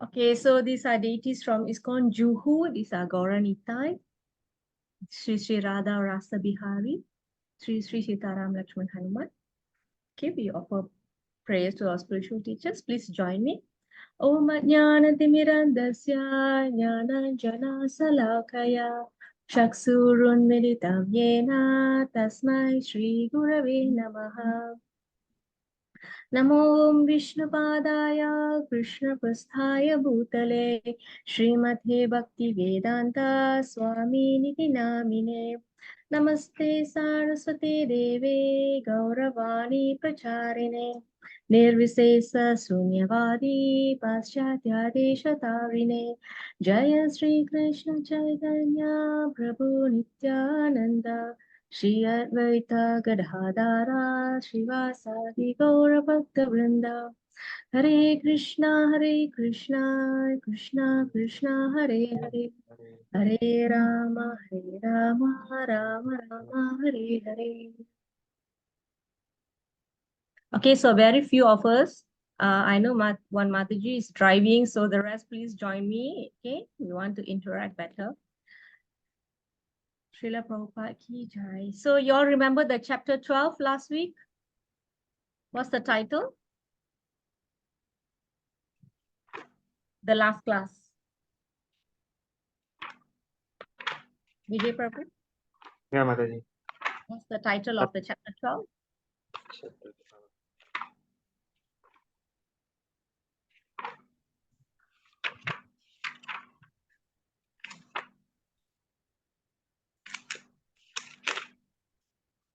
Okay, so these are deities from ISKCON Juhu. These are Gauranitai, Sri Sri Radha Rasa Bihari, Sri Sri Sitaram Lakshman Hanuman. Okay, we offer prayers to our spiritual teachers. Please join me. Om Jnanatimirandasya Jnananjana Salakaya Chaksurunmilitam Yena Tasmai Shri Gurave Namaha. Namo Vishnupadaya Krishna Prasthaya Bhutale Srimate Bhakti Vedanta Swami Niti Namine Namaste Saraswati Deve Gauravani Pracharine Nirvisesa Sunyavadi Paschatya Deshatarine Jaya Sri Krishna Chaitanya Prabhu Nityananda Shri Advaita Gadadhara Shivasadi Gaura Bhakta Vrinda Hare Krishna Krishna Krishna Hare Hare Hare Rama Rama Rama Hare Hare. Okay, so very few of us. I know one Mataji is driving, so the rest please join me. Okay, we want to interact better. Srila Prabhupada ki jai. So you all remember the chapter 12 last week? What's the title? The last class. Vijay Prabhu? Yeah, Mataji. What's the title of the chapter 12?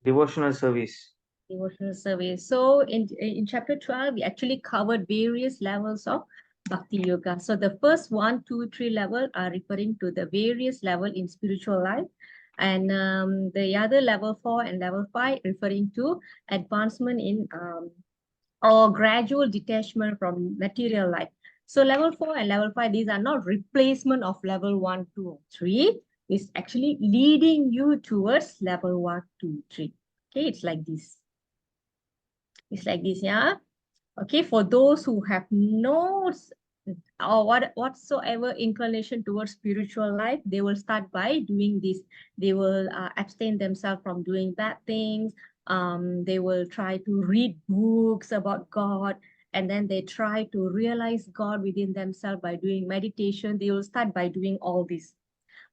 Devotional service. Devotional service. So in chapter 12, we actually covered various levels of Bhakti Yoga. So the first 1, 2, 3 level are referring to the various level in spiritual life. And the other level 4 and level 5 referring to advancement in or gradual detachment from material life. So level 4 and level 5, these are not replacement of level 1, 2, 3. It's actually leading you towards level 1, 2, 3. Okay, it's like this. It's like this, yeah. Okay, for those who have no or whatsoever inclination towards spiritual life, they will start by doing this. They will abstain themselves from doing bad things. They will try to read books about God, and then they try to realize God within themselves by doing meditation. They will start by doing all this.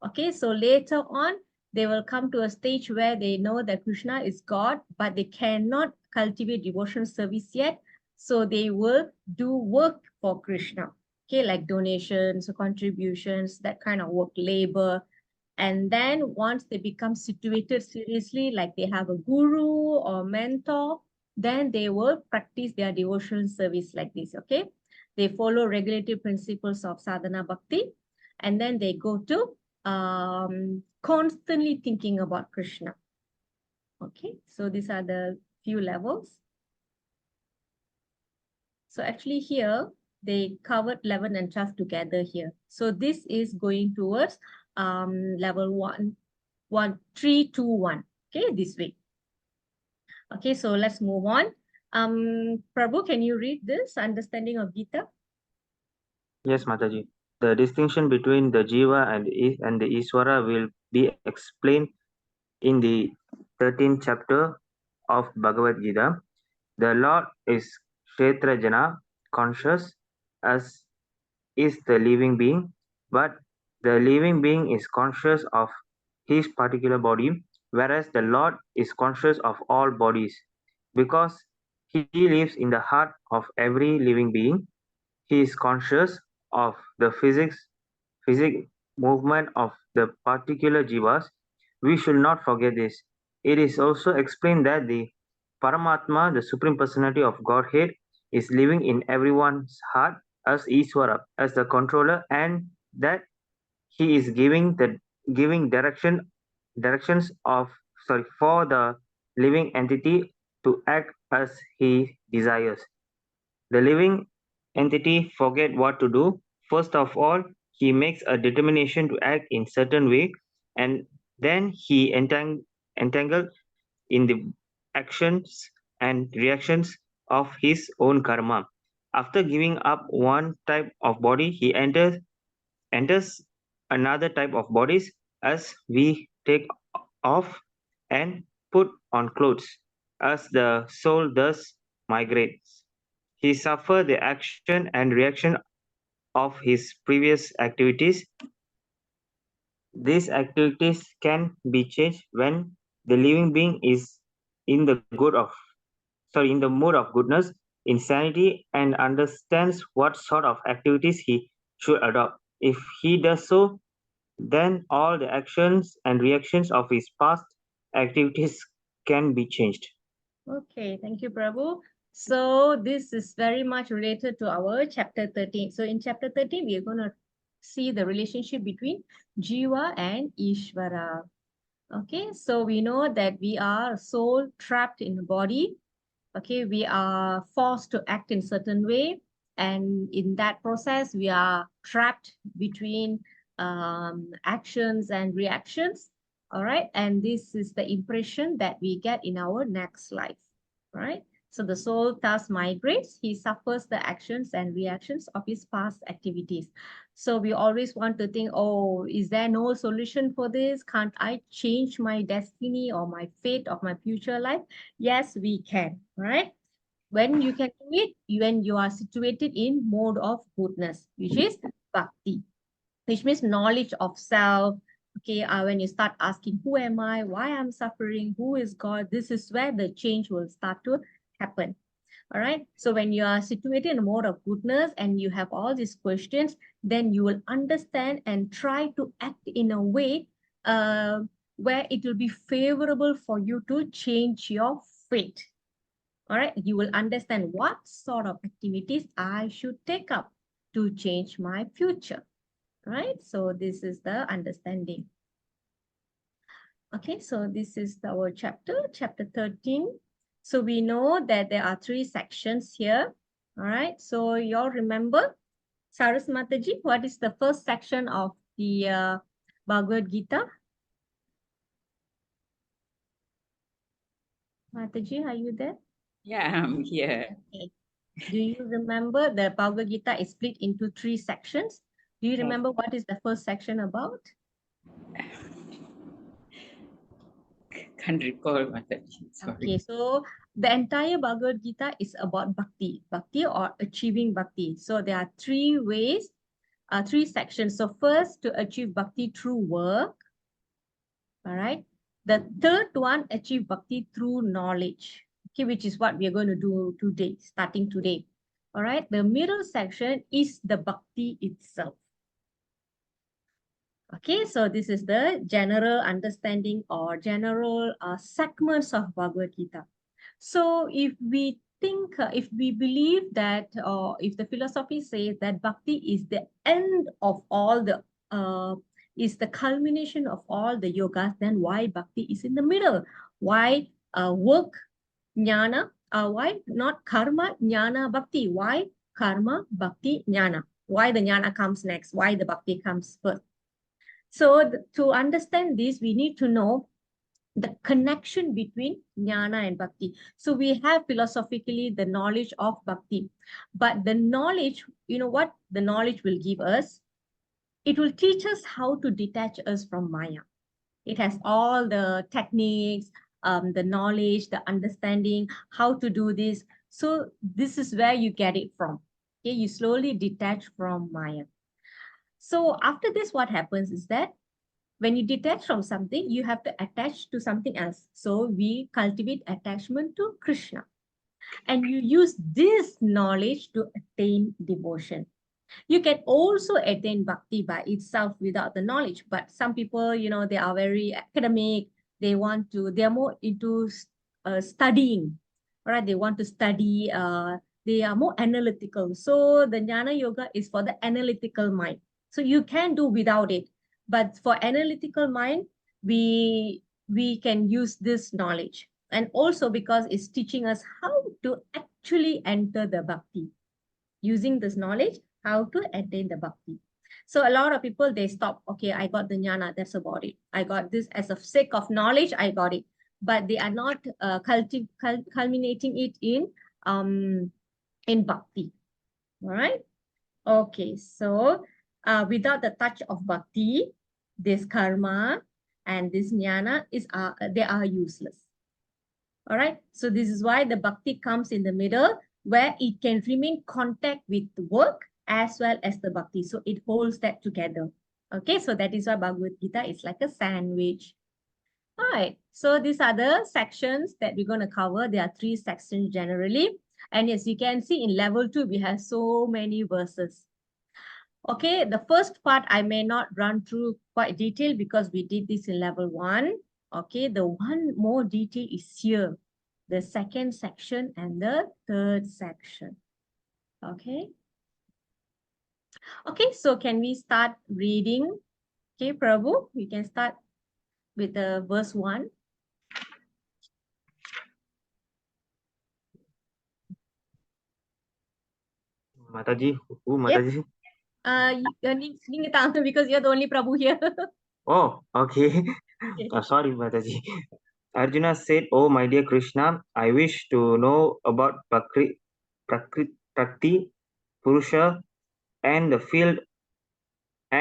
Okay, so later on, they will come to a stage where they know that Krishna is God, but they cannot cultivate devotional service yet. So they will do work for Krishna. Okay, like donations or contributions, that kind of work, labor. And then once they become situated seriously, like they have a guru or mentor, then they will practice their devotional service like this, okay? They follow regulative principles of sadhana bhakti, and then they go to constantly thinking about Krishna. Okay, so these are the few levels. So actually here, they covered 11 and 12 together here. So this is going towards level 1, 3, 2, 1. Okay, this way. Okay, so let's move on. Prabhu, can you read this understanding of Gita? Yes, Mataji. The distinction between the Jiva and the Iswara will be explained in the 13th chapter of Bhagavad Gita. The Lord is Kshetrajana, conscious, as is the living being, but the living being is conscious of his particular body, whereas the Lord is conscious of all bodies. Because he lives in the heart of every living being, he is conscious of the physic movement of the particular jivas. We should not forget this. It is also explained that the Paramatma, the Supreme Personality of Godhead, is living in everyone's heart as Iswara, as the controller, and that he is giving directions for the living entity to act as he desires. The living entity forget what to do. First of all, he makes a determination to act in certain way, and then he entangled in the actions and reactions of his own karma. After giving up one type of body, he enters another type of bodies as we take off and put on clothes, as the soul does migrates. He suffers the action and reaction of his previous activities. These activities can be changed when the living being is in the in the mood of goodness, insanity, and understands what sort of activities he should adopt. If he does so, then all the actions and reactions of his past activities can be changed. Okay, thank you, Prabhu. So this is very much related to our chapter 13. So in chapter 13, we are going to see the relationship between Jiva and Ishvara. Okay, so we know that we are soul trapped in the body. Okay, we are forced to act in certain way. And in that process, we are trapped between actions and reactions. All right, and this is the impression that we get in our next life. Right. So the soul thus migrates, he suffers the actions and reactions of his past activities. So we always want to think, oh, is there no solution for this? Can't I change my destiny or my fate of my future life? Yes, we can, right? When you can do it, when you are situated in mode of goodness, which is bhakti, which means knowledge of self. Okay, when you start asking, who am I? Why I'm suffering? Who is God? This is where the change will start to happen. All right. So when you are situated in a mode of goodness and you have all these questions, then you will understand and try to act in a way where it will be favorable for you to change your fate. All right. You will understand what sort of activities I should take up to change my future. Right. So this is the understanding. Okay. So this is our chapter 13. So we know that there are 3 sections here. All right. So you all remember, Saras Mataji, what is the first section of the Bhagavad Gita? Mataji, are you there? Yeah, I'm here. Okay. Do you remember the Bhagavad Gita is split into 3 sections? Do you remember what is the first section about? Can't recall, Mataji. Sorry. Okay, so the entire Bhagavad Gita is about bhakti, or achieving bhakti. So there are 3 ways, 3 sections. So first, to achieve bhakti through work. All right. The third one, achieve bhakti through knowledge. Okay, which is what we are going to do today, starting today. All right. The middle section is the bhakti itself. Okay, so this is the general understanding or general segments of Bhagavad Gita. So if we think, if we believe that, or if the philosophy says that bhakti is the end of all the, is the culmination of all the yogas, then why bhakti is in the middle? Why work, jnana? Why not karma, jnana, bhakti? Why karma, bhakti, jnana? Why the jnana comes next? Why the bhakti comes first? So to understand this, we need to know the connection between jnana and bhakti. So we have philosophically the knowledge of bhakti, but the knowledge, you know what the knowledge will give us? It will teach us how to detach us from Maya. It has all the techniques, the knowledge, the understanding, how to do this. So this is where you get it from. Okay, you slowly detach from Maya. So after this, what happens is that when you detach from something, you have to attach to something else. So we cultivate attachment to Krishna. And you use this knowledge to attain devotion. You can also attain bhakti by itself without the knowledge. But some people, you know, they are very academic. They are more into studying. All right, they want to study. They are more analytical. So the jnana yoga is for the analytical mind. So you can do without it. But for analytical mind, we can use this knowledge. And also because it's teaching us how to actually enter the bhakti. Using this knowledge, how to attain the bhakti. So a lot of people, they stop. Okay, I got the jnana, that's about it. I got this as a sake of knowledge, I got it. But they are not culminating it in bhakti. All right. Okay, so without the touch of bhakti, this karma and this jnana they are useless. All right. So this is why the bhakti comes in the middle, where it can remain contact with the work as well as the bhakti. So it holds that together. Okay, so that is why Bhagavad Gita is like a sandwich. All right. So these are the sections that we're going to cover. There are 3 sections generally. And as you can see in level 2, we have so many verses. Okay, the first part I may not run through quite detail because we did this in level 1. Okay, the one more detail is here, the second section and the third section. Okay. Okay, so can we start reading? Okay, Prabhu, we can start with the verse 1. Mataji, who Mataji? நீங்க தாங்க because you're the only Prabhu here. Oh, okay. Okay. Sorry, Mataji. Arjuna said, "Oh, my dear Krishna, I wish to know about Prakriti, Purusha, and the field,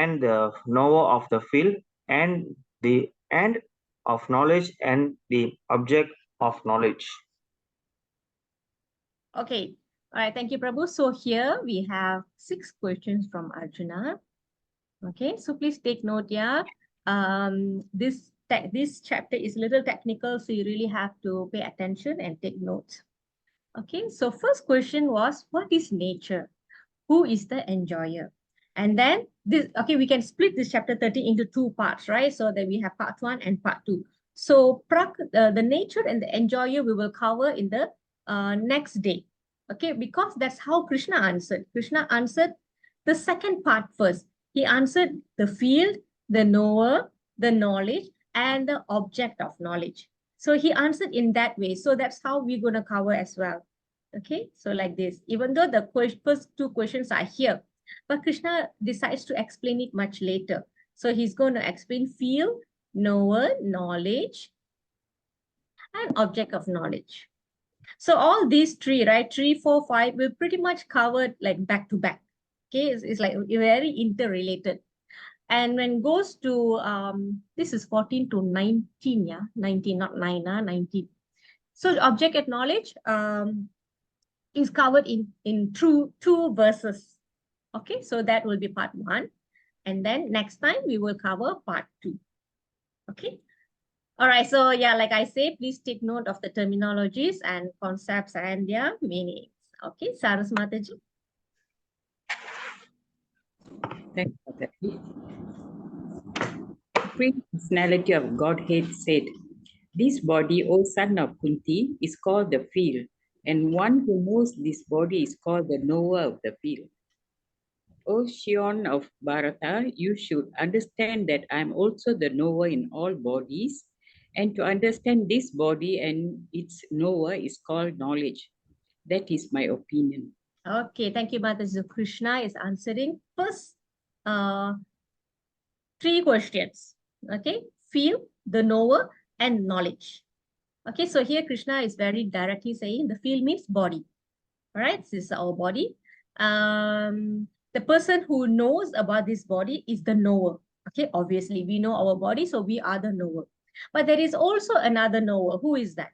and the knower of the field, and the end of knowledge, and the object of knowledge." Okay. All right. Thank you, Prabhu. So here we have 6 questions from Arjuna. Okay. So please take note, yeah. This chapter is a little technical, so you really have to pay attention and take notes. Okay. So first question was, what is nature? Who is the enjoyer? And then this, okay, we can split this chapter 30 into 2 parts, right? So that we have part 1 and part 2. So the nature and the enjoyer we will cover in the next day. Okay, because that's how Krishna answered. Krishna answered the second part first. He answered the field, the knower, the knowledge, and the object of knowledge. So he answered in that way. So that's how we're going to cover as well. Okay, so like this, even though the first 2 questions are here, but Krishna decides to explain it much later. So he's going to explain field, knower, knowledge, and object of knowledge. So all these 3, right, 3, 4, 5, will pretty much covered like back to back. Okay, it's like very interrelated. And when goes to, this is 14 to 19, yeah, 19, not 9, 19. So object of knowledge is covered in two verses. Okay, so that will be part 1. And then next time we will cover part 2. Okay. All right, so yeah, like I say, please take note of the terminologies and concepts and their meanings. Okay, Saras Mataji. Thank you, Mataji. Supreme Personality of Godhead said, "This body, O son of Kunti, is called the field, and one who knows this body is called the knower of the field. O Shion of Bharata, you should understand that I am also the knower in all bodies, and to understand this body and its knower is called knowledge. That is my opinion." Okay, thank you, Mataji. So Krishna is answering first 3 questions. Okay, feel, the knower, and knowledge. Okay, so here Krishna is very directly saying the field means body. All right, this is our body. The person who knows about this body is the knower. Okay, obviously we know our body, so we are the knower. But there is also another knower. Who is that?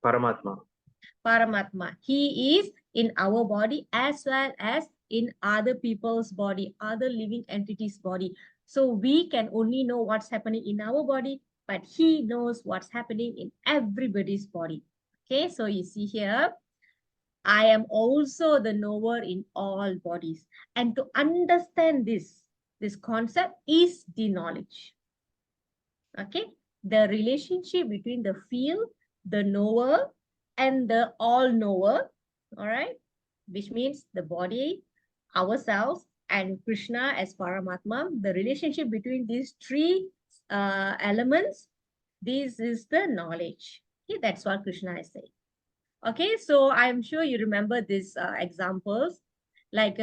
Paramatma. Paramatma. He is in our body as well as in other people's body, other living entities' body. So we can only know what's happening in our body, but he knows what's happening in everybody's body. Okay, so you see here, I am also the knower in all bodies. And to understand this concept is the knowledge. Okay, the relationship between the field, the knower, and the all-knower, all right, which means the body, ourselves, and Krishna as Paramatma, the relationship between these 3 elements, this is the knowledge. Okay, that's what Krishna is saying. Okay, so I'm sure you remember these examples. Like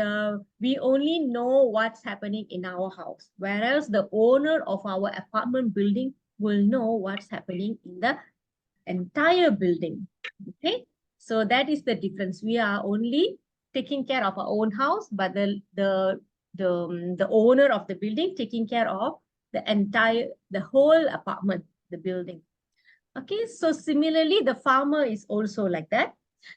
we only know what's happening in our house, whereas the owner of our apartment building will know what's happening in the entire building. Okay, So that is the difference. We are only taking care of our own house, but the owner of the building taking care of the whole apartment, the building. Okay, so similarly, the farmer is also like that.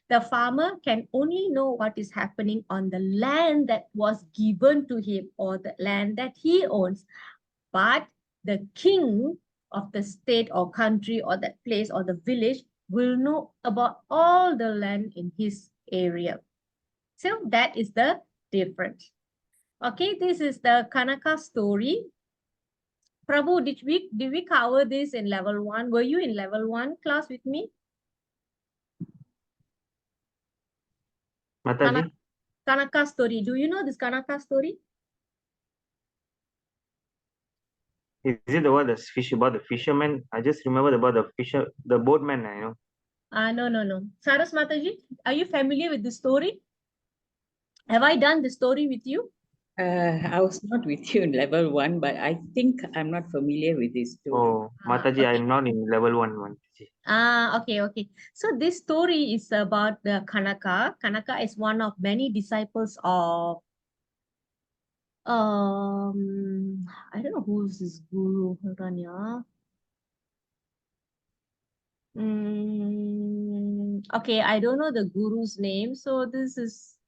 The farmer can only know what is happening on the land that was given to him or the land that he owns. But the king of the state or country or that place or the village will know about all the land in his area. So that is the difference. Okay, this is the Kanaka story. Prabhu, did we cover this in level 1? Were you in level 1 class with me? Mataji, Kanaka story. Do you know this Kanaka story? is it the one that's fish about the fisherman? I just remember about the boatman, I know. No. Saras Mataji, are you familiar with this story? Have I done the story with you? I was not with you in level 1, but I think I'm not familiar with this story. Oh, Mataji, Okay. I'm not in level 1, Mataji. Okay. So this story is about the Kanaka. Kanaka is one of many disciples of I don't know who's this guru. Hold on, yeah. Okay, I don't know the guru's name. So this is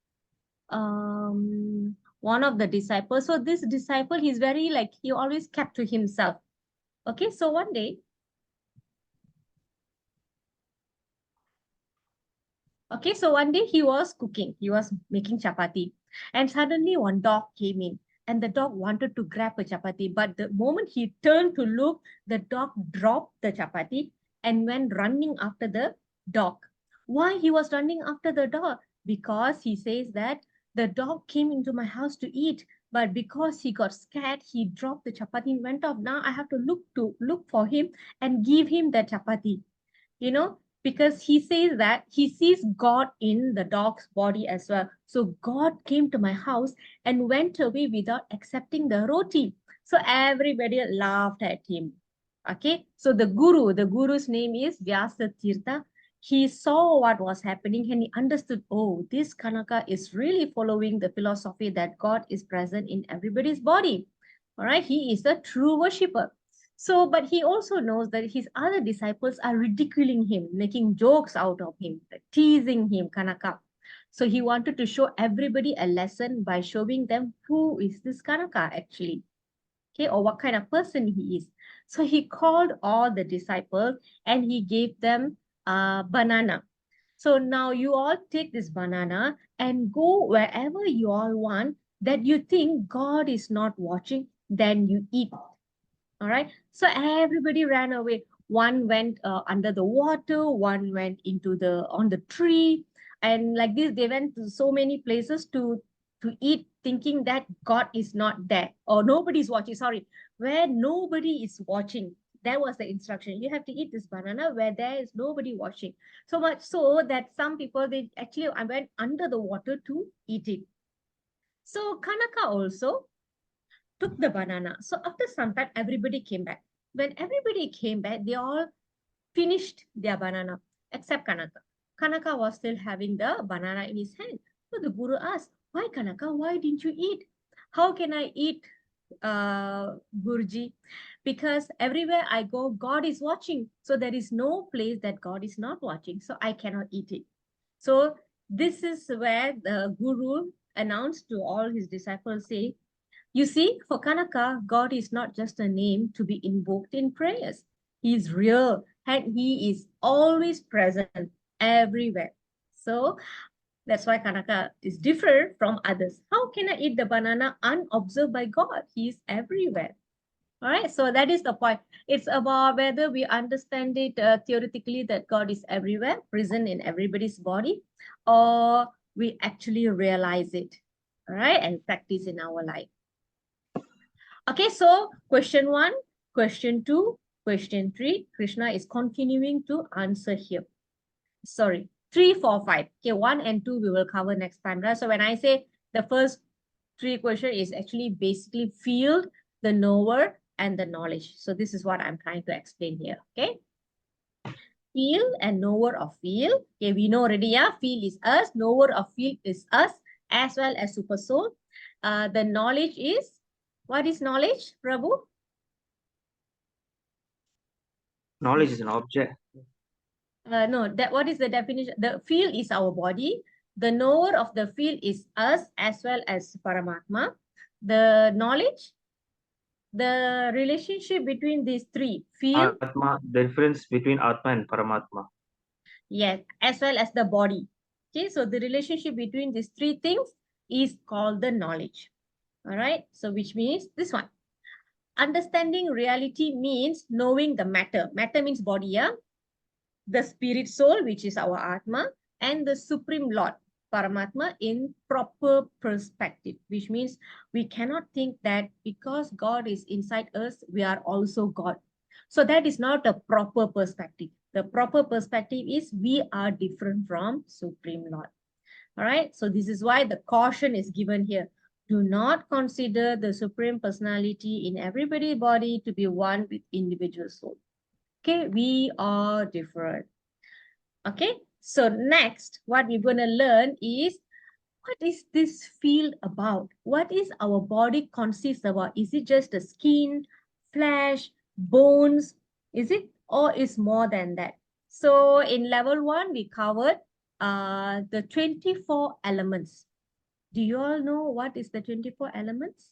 one of the disciples. So this disciple, he's very like he always kept to himself. Okay, so one day, he was cooking, he was making chapati, and suddenly one dog came in, and the dog wanted to grab a chapati, but the moment he turned to look, the dog dropped the chapati and went running after the dog. Why he was running after the dog? Because he says that the dog came into my house to eat, but because he got scared, he dropped the chapati and went off. Now I have to look for him and give him the chapati. You know, because he says that he sees God in the dog's body as well. So God came to my house and went away without accepting the roti. So everybody laughed at him. Okay, so the guru's name is Vyasa Tirtha. He saw what was happening and he understood, oh, this Kanaka is really following the philosophy that God is present in everybody's body. All right, he is a true worshipper. So, but he also knows that his other disciples are ridiculing him, making jokes out of him, teasing him, Kanaka. So he wanted to show everybody a lesson by showing them who is this Kanaka actually, okay, or what kind of person he is. So he called all the disciples and he gave them a banana. So now you all take this banana and go wherever you all want that you think God is not watching, then you eat. All right. So everybody ran away. One went under the water, one went on the tree. And like this, they went to so many places to eat, thinking that God is not there or nobody's watching. Sorry, where nobody is watching. That was the instruction. You have to eat this banana where there is nobody watching. So much so that some people, they actually went under the water to eat it. So Kanaka also took the banana. So after some time, everybody came back. When everybody came back, they all finished their banana, except Kanaka. Kanaka was still having the banana in his hand. So the guru asked, why Kanaka, why didn't you eat? How can I eat, Guruji? Because everywhere I go, God is watching. So there is no place that God is not watching. So I cannot eat it. So this is where the guru announced to all his disciples, say, you see, for Kanaka, God is not just a name to be invoked in prayers. He is real and he is always present everywhere. So that's why Kanaka is different from others. How can I eat the banana unobserved by God? He is everywhere. All right, so that is the point. It's about whether we understand it theoretically that God is everywhere, present in everybody's body, or we actually realize it, all right, and practice in our life. Okay, so question 1, question 2, question 3. Krishna is continuing to answer here. Sorry, 3, 4, 5. Okay, 1 and 2 we will cover next time. Right? So when I say the first 3 questions is actually basically field, the knower, and the knowledge. So this is what I'm trying to explain here. Okay. feel and knower of feel. Okay, we know already, yeah, feel is us, knower of feel is us, as well as super soul. The knowledge is, what is knowledge, Prabhu? Knowledge is an object. No, that what is the definition? The field is our body. The knower of the field is us as well as Paramatma. The knowledge, the relationship between these three, field, Atma, the difference between Atma and Paramatma. yes, as well as the body. Okay, so the relationship between these three things is called the knowledge. All right, so which means this one. Understanding reality means knowing the matter. Matter means body, yeah? The spirit soul, which is our Atma, and the Supreme Lord, Paramatma, in proper perspective, which means we cannot think that because God is inside us, we are also God. So that is not a proper perspective. The proper perspective is we are different from Supreme Lord. All right, so this is why the caution is given here. Do not consider the Supreme Personality in everybody's body to be one with individual soul. Okay, we are different. Okay, so next, what we're going to learn is, what is this field about? What is our body consists about? Is it just the skin, flesh, bones? Is it, or is more than that? So in level 1, we covered the 24 elements. Do you all know what is the 24 elements?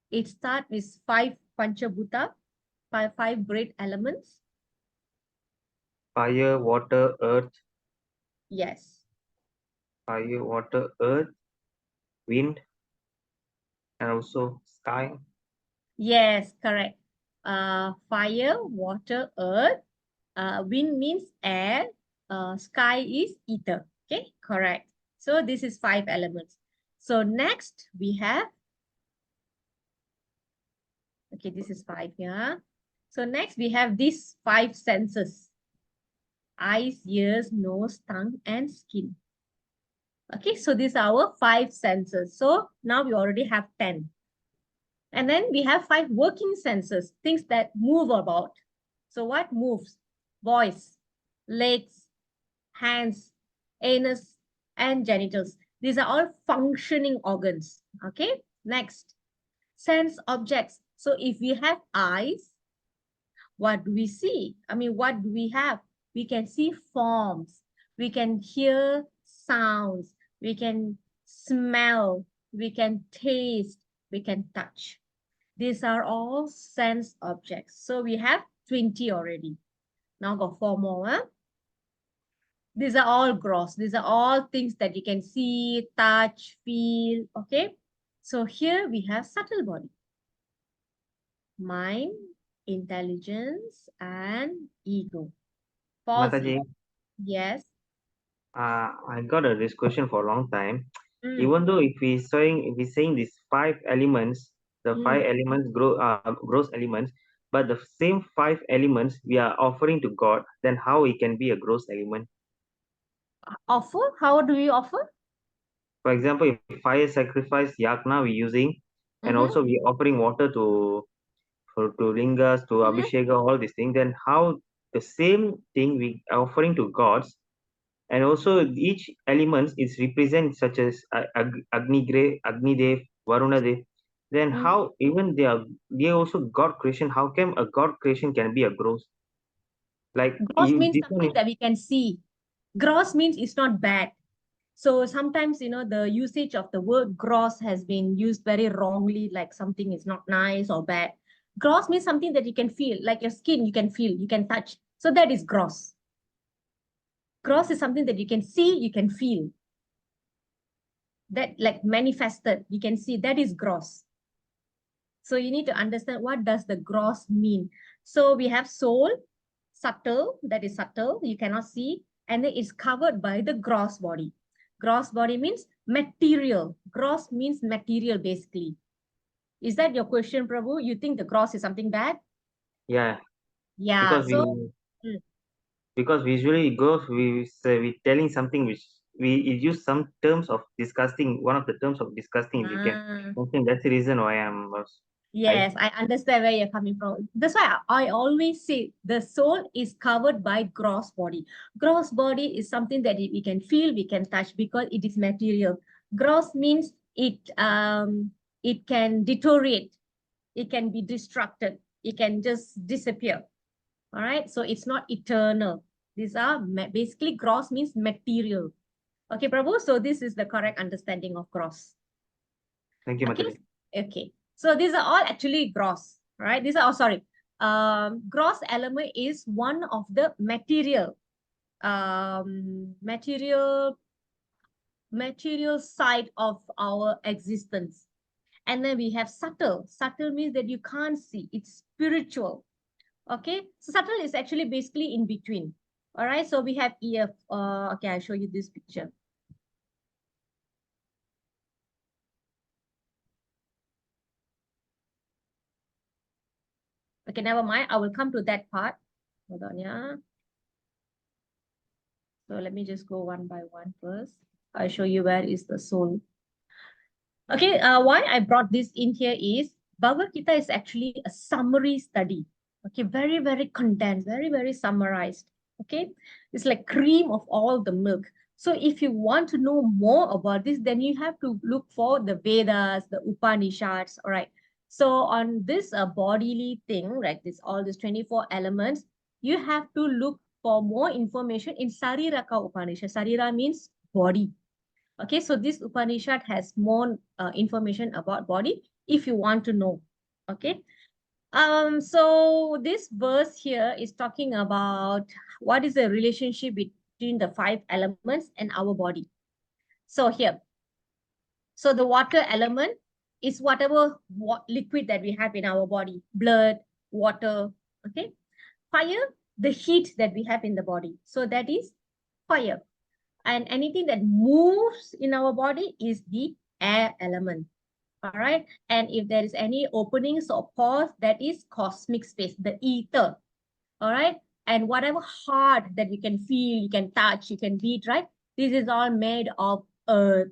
It starts with 5 Panchabhuta, five great elements. Fire, water, earth. Yes. Fire, water, earth, wind, and also sky. Yes, correct. Fire, water, earth. Wind means air. Sky is ether. Okay, correct. So this is 5 elements. So next we have, okay, this is 5 here. So next we have these 5 senses. Eyes, ears, nose, tongue, and skin. Okay, so these are our 5 senses. So now we already have 10. And then we have 5 working senses, things that move about. So what moves? Voice, legs, hands, anus, and genitals. These are all functioning organs. Okay, next. Sense objects. So if we have eyes, what do we see? I mean, what do we have? We can see forms. We can hear sounds. We can smell. We can taste. We can touch. These are all sense objects. So we have 20 already. Now got 4 more. Huh? These are all gross. These are all things that you can see, touch, feel. Okay. So here we have subtle body. Mind, intelligence, and ego. Mataji, Yes. I got this question for a long time. Mm. Even though if we're saying these 5 elements, the 5 elements gross elements, but the same 5 elements we are offering to God, then how it can be a gross element? Offer? How do we offer? For example, if fire sacrifice yagna we're using, and also we're offering water to lingas, to abhisheka, all these things, then how the same thing we are offering to gods, and also each element is represent such as Agni Dev, Varuna Dev, then how even they also God creation, how come a God creation can be a gross? Like Gross means this one something that we can see. Gross means it's not bad. So sometimes, the usage of the word gross has been used very wrongly, like something is not nice or bad. Gross means something that you can feel, like your skin, you can feel, you can touch. So that is gross. Gross is something that you can see, you can feel. That like manifested, you can see, that is gross. So you need to understand what does the gross mean. So we have soul, subtle, that is subtle, you cannot see, and then it's covered by the gross body. Gross body means material. Gross means material, basically. Is that your question, Prabhu? You think the gross is something bad? Yeah, Yeah. because So, because visually it goes we telling something which we use some terms of disgusting. One of the terms of disgusting we can mention. That's the reason why I'm Yes, I understand where you're coming from. That's why I always say the soul is covered by gross body. Gross body is something that we can feel, we can touch because it is material. Gross means it can deteriorate, it can be destructed, it can just disappear. All right, so it's not eternal. These are basically gross means material. Okay, Prabhu. So this is the correct understanding of gross. Thank you, Okay. Mataji. Okay. So these are all actually gross, right? These are all, sorry. Gross element is one of the material side of our existence. And then we have subtle. Subtle means that you can't see. It's spiritual. Okay. So subtle is actually basically in between. All right. So we have EF. Okay, I'll show you this picture. Okay, never mind. I will come to that part. Hold on, yeah. So let me just go one by one first. I'll show you where is the soul. Okay, why I brought this in here is Bhagavad Gita is actually a summary study. Okay, very, very condensed, very, very summarized. Okay, it's like cream of all the milk. So if you want to know more about this, then you have to look for the Vedas, the Upanishads, all right. So on this bodily thing, right, this all these 24 elements, you have to look for more information in Sariraka Upanishad. Sarira means body. Okay, so this Upanishad has more information about body if you want to know. Okay. So this verse here is talking about what is the relationship between the 5 elements and our body. So here, so the water element is whatever liquid that we have in our body, blood, water. Okay. Fire, the heat that we have in the body. So that is fire. And anything that moves in our body is the air element. All right. And if there is any openings or pores, that is cosmic space, the ether. All right. And whatever heart that you can feel, you can touch, you can beat, right? This is all made of earth.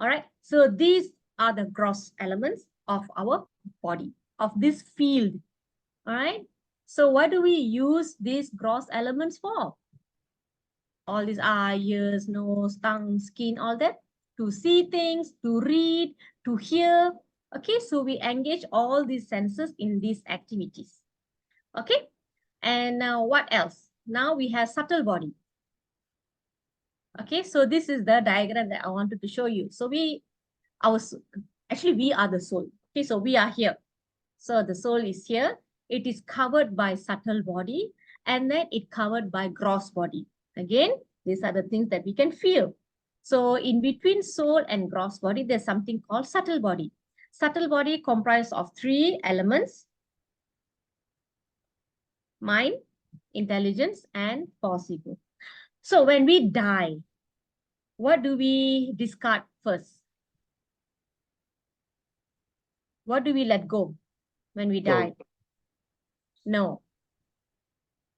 All right. So these are the gross elements of our body, of this field. All right. So what do we use these gross elements for? All these eye, ears, nose, tongue, skin, all that, to see things, to read, to hear. Okay, so we engage all these senses in these activities. Okay, and now what else? Now we have subtle body. Okay, so this is the diagram that I wanted to show you. So we are the soul. Okay, so we are here. So the soul is here. It is covered by subtle body, and then it covered by gross body. Again, these are the things that we can feel. So in between soul and gross body, there's something called subtle body. Subtle body comprised of 3 elements: mind, intelligence, and force ego. So when we die, what do we discard first? What do we let go when we die? No.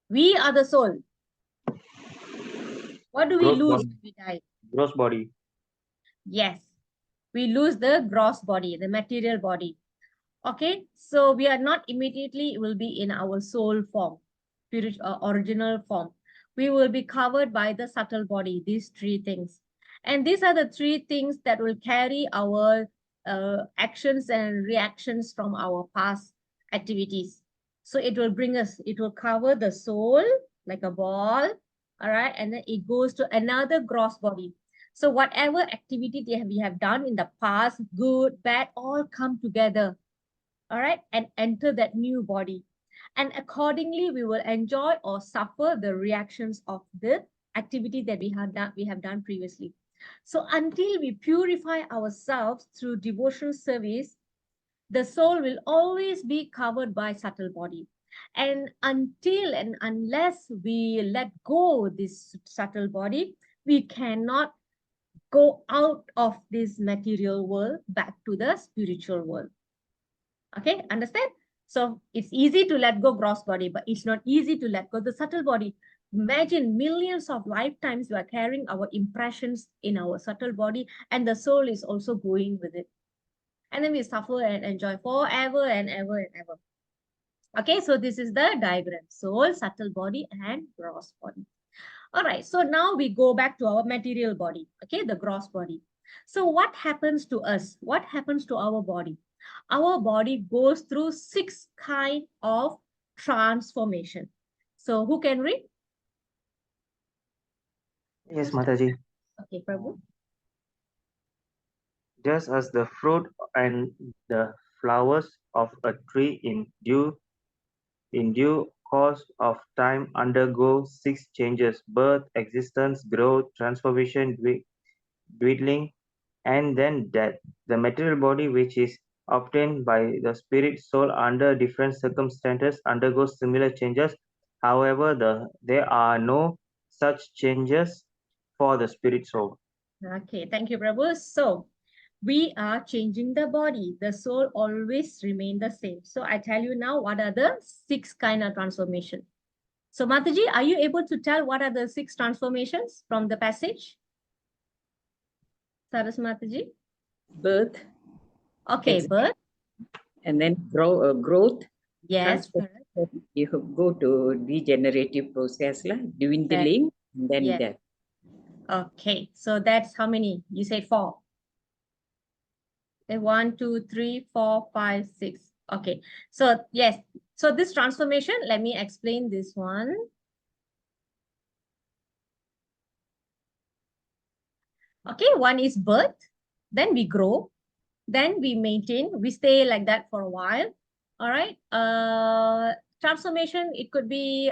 We are the soul. What do we lose when we die? Gross body. Yes, we lose the gross body, the material body. Okay, so we are not immediately will be in our soul form, original form. We will be covered by the subtle body, these 3 things. And these are the 3 things that will carry our actions and reactions from our past activities. So it will bring us, it will cover the soul like a ball, all right, and then it goes to another gross body. So whatever activity we have done in the past, good, bad, all come together, all right, and enter that new body. And accordingly, we will enjoy or suffer the reactions of the activity that we have done previously. So until we purify ourselves through devotional service, the soul will always be covered by subtle body. And until and unless we let go this subtle body, we cannot go out of this material world back to the spiritual world. Okay, understand? So it's easy to let go gross body, but it's not easy to let go the subtle body. Imagine millions of lifetimes we are carrying our impressions in our subtle body, and the soul is also going with it. and then we suffer and enjoy forever and ever and ever. Okay, so this is the diagram. Soul, subtle body, and gross body. All right, so now we go back to our material body, okay, the gross body. So what happens to us? What happens to our body? Our body goes through 6 kinds of transformation. So who can read? Yes, Mataji. Okay, Prabhu. Just as the fruit and the flowers of a tree in due course of time undergo 6 changes: birth, existence, growth, transformation, dwindling, and then death. The material body, which is obtained by the spirit soul under different circumstances, undergoes similar changes. However, there are no such changes for the spirit soul. Okay, thank you, Prabhu. So we are changing the body. The soul always remain the same. So I tell you now, what are the 6 kind of transformation? So Mataji, are you able to tell what are the 6 transformations from the passage? Saras Mataji? Birth, Okay, birth. and then growth, Yes, transformation. correct. You go to degenerative process, dwindling, and then Yes. death. Okay, so that's how many? You said 4. Okay, 1, 2, 3, 4, 5, 6. Okay, so yes. So this transformation, let me explain this one. Okay, one is birth, then we grow, then we maintain, we stay like that for a while. All right. Transformation, it could be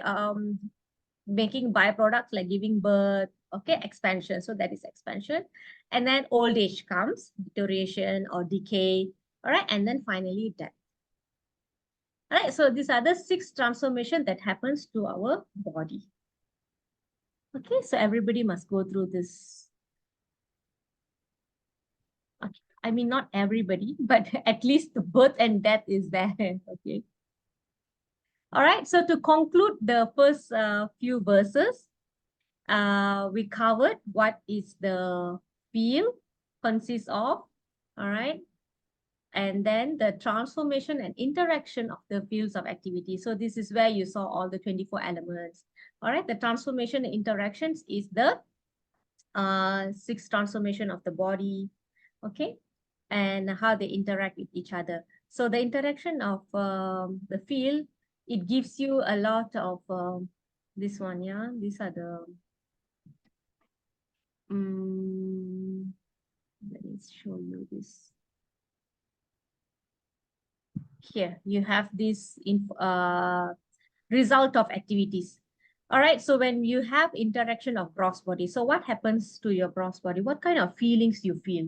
making byproducts like giving birth, okay, expansion. So that is expansion. And then old age comes, deterioration or decay. All right. And then finally death. All right. So these are the 6 transformation that happens to our body. Okay. So everybody must go through this. Okay. I mean, not everybody, but at least the birth and death is there. Okay. All right. So to conclude the first few verses, we covered what is the field consists of, all right, and then the transformation and interaction of the fields of activity. So this is where you saw all the 24 elements. All right, the transformation and interactions is the 6 transformation of the body, okay, and how they interact with each other. So the interaction of the field, it gives you a lot of this one, yeah, these are the let me show you this. Here, you have this result of activities. All right, so when you have interaction of gross body, so what happens to your gross body? What kind of feelings you feel?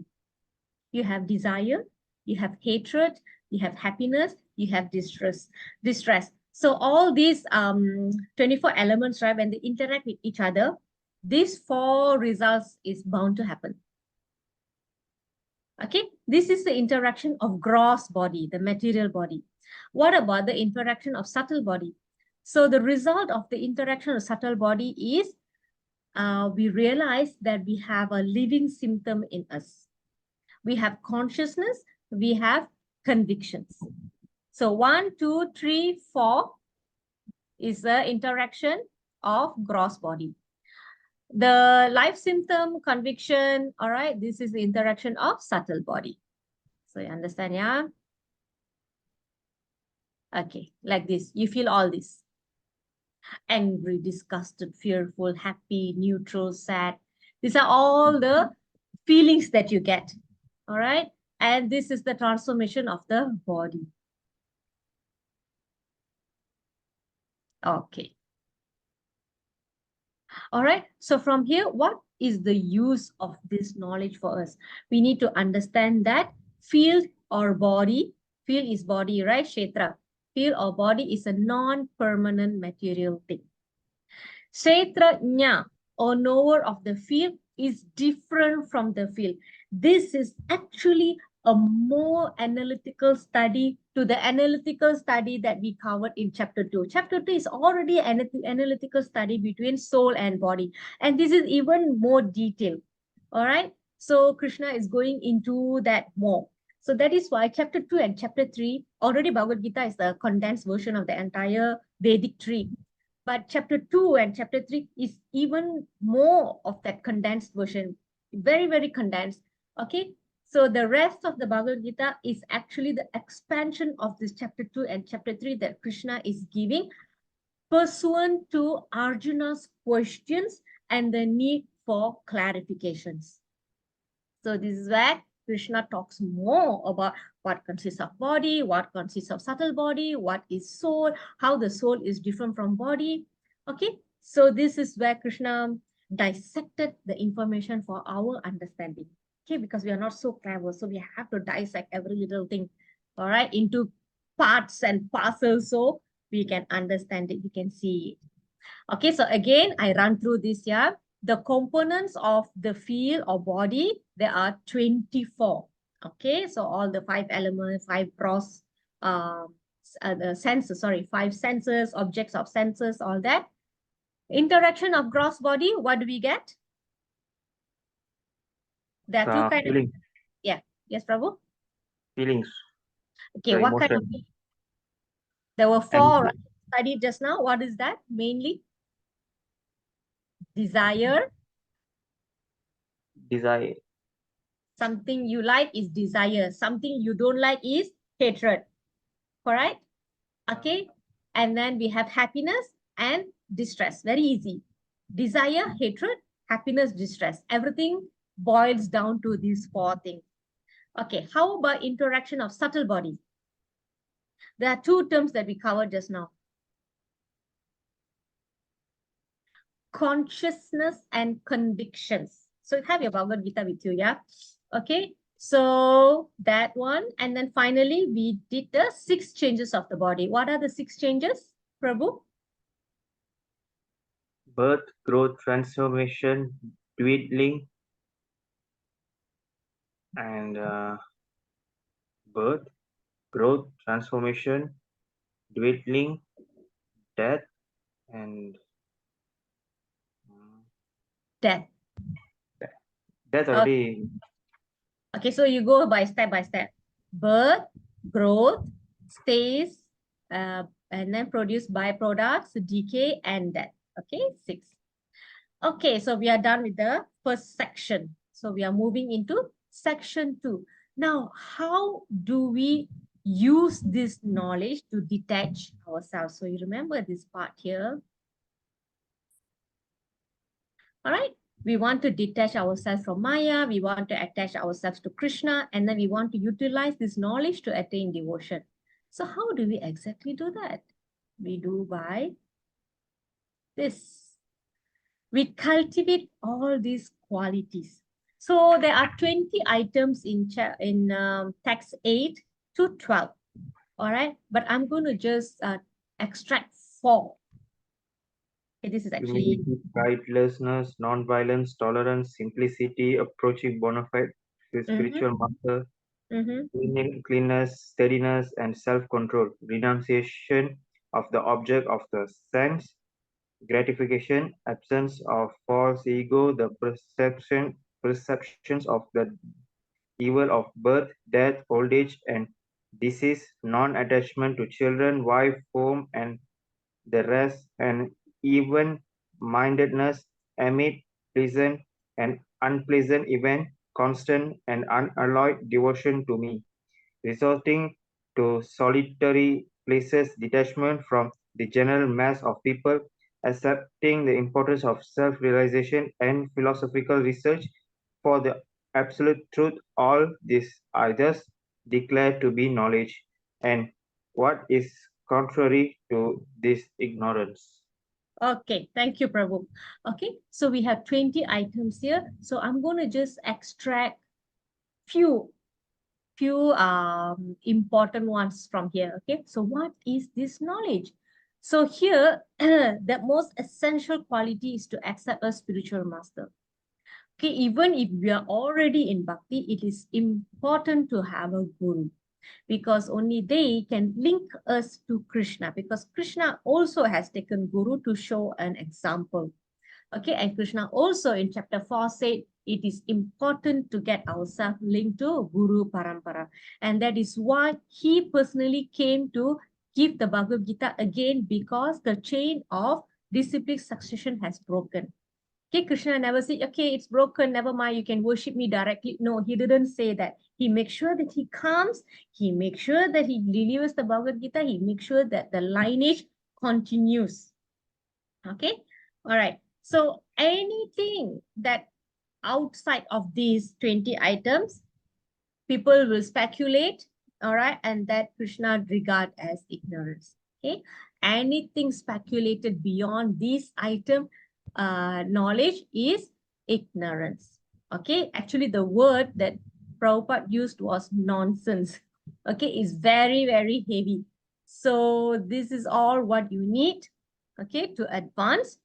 You have desire, you have hatred, you have happiness, you have distress. So all these 24 elements, right, when they interact with each other, these 4 results is bound to happen. Okay, this is the interaction of gross body, the material body. What about the interaction of subtle body? So the result of the interaction of subtle body is we realize that we have a living symptom in us. We have consciousness, we have convictions. So 1, 2, 3, 4 is the interaction of gross body. The life symptom, conviction, all right, this is the interaction of subtle body. So you understand, yeah? Okay, like this. You feel all this. Angry, disgusted, fearful, happy, neutral, sad. These are all the feelings that you get. All right? And this is the transformation of the body. Okay. All right. So from here, what is the use of this knowledge for us? We need to understand that field or body, field is body, right? Kshetra. Field or body is a non-permanent material thing. Kshetrajna or knower of the field is different from the field. This is actually a more analytical study to the analytical study that we covered in chapter 2. Chapter 2 is already an analytical study between soul and body. And this is even more detailed. All right. So Krishna is going into that more. So that is why chapter 2 and chapter 3, already Bhagavad Gita is the condensed version of the entire Vedic tree. But chapter 2 and chapter 3 is even more of that condensed version, very, very condensed. Okay. So the rest of the Bhagavad Gita is actually the expansion of this chapter 2 and chapter 3 that Krishna is giving pursuant to Arjuna's questions and the need for clarifications. So this is where Krishna talks more about what consists of body, what consists of subtle body, what is soul, how the soul is different from body. Okay, so this is where Krishna dissected the information for our understanding. Okay, because we are not so clever, so we have to dissect every little thing, all right, into parts and parcels so we can understand it, we can see it. Okay, so again, I run through this here. The components of the field or body, there are 24. Okay, so all the 5 elements, 5 gross the senses, sorry, 5 senses, objects of senses, all that. Interaction of gross body, what do we get? There are two kinds of, Feelings. yeah, yes, Prabhu? Feelings. Okay, The what kind of, emotion. there were 4 And right, studied just now. What is that mainly? Desire. desire. Something you like is desire. Something you don't like is hatred. Correct? Okay. And then we have happiness and distress. Very easy. Desire, hatred, happiness, distress. Everything boils down to these 4 things. Okay. How about interaction of subtle body? There are 2 terms that we covered just now. Consciousness and convictions. So you have your Bhagavad Gita with you, yeah? Okay, so that one. And then finally, we did the 6 changes of the body. What are the 6 changes, Prabhu? Birth, growth, transformation, dwindling, and birth, growth, transformation, dwindling, death, and Death. death already. Okay, so you go by step. Birth, growth, stays, and then produce byproducts, decay, and death. Okay, 6. Okay, so we are done with the first section. So we are moving into section 2. Now, how do we use this knowledge to detach ourselves? So you remember this part here. All right. We want to detach ourselves from Maya. We want to attach ourselves to Krishna. And then we want to utilize this knowledge to attain devotion. So how do we exactly do that? We do by this. We cultivate all these qualities. So there are 20 items in text 8 to 12. All right. But I'm going to just extract 4. Okay, this is actually Humility, guidelessness, non-violence, tolerance, simplicity, approaching bona fide spiritual master, cleanness, steadiness, and self-control, renunciation of the object of the sense, gratification, absence of false ego, the perceptions of the evil of birth, death, old age, and disease, non-attachment to children, wife, home, and the rest, and even-mindedness amid pleasant and unpleasant event, constant and unalloyed devotion to me, resorting to solitary places, detachment from the general mass of people, accepting the importance of self-realization and philosophical research for the absolute truth. All this I thus declare to be knowledge, and what is contrary to this ignorance. Okay, thank you, Prabhu. Okay, so we have 20 items here. So I'm going to just extract few important ones from here. Okay, so what is this knowledge? So here, the most essential quality is to accept a spiritual master. Okay, even if we are already in bhakti, it is important to have a guru, because only they can link us to Krishna, because Krishna also has taken guru to show an example. Okay, and Krishna also in chapter 4 said, it is important to get ourselves linked to Guru Parampara. And that is why he personally came to give the Bhagavad Gita again, because the chain of disciplic succession has broken. Okay, Krishna never said, okay, it's broken, never mind, you can worship me directly. No, he didn't say that. He makes sure that he comes, he makes sure that he delivers the Bhagavad Gita, he makes sure that the lineage continues. Okay, all right. So anything that outside of these 20 items, people will speculate, all right, and that Krishna regard as ignorance. Okay, anything speculated beyond this item, knowledge is ignorance. Okay, actually the word that Prabhupada used was nonsense. Okay, is very, very heavy. So this is all what you need, okay, to advance.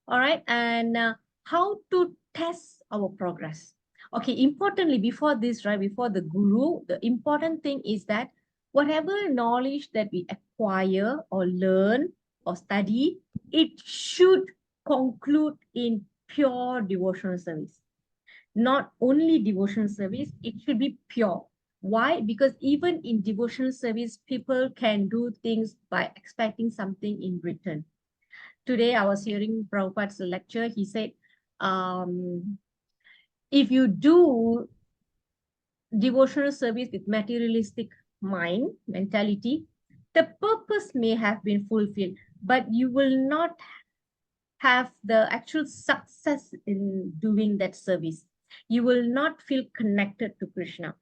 All right, and how to test our progress. Okay, importantly, before this, right, before the guru, the important thing is that whatever knowledge that we acquire or learn or study, it should conclude in pure devotional service. Not only devotional service, it should be pure. Why? Because even in devotional service, people can do things by expecting something in return. Today, I was hearing Prabhupada's lecture. He said, if you do devotional service with materialistic mentality, the purpose may have been fulfilled, but you will not have the actual success in doing that service. You will not feel connected to Krishna.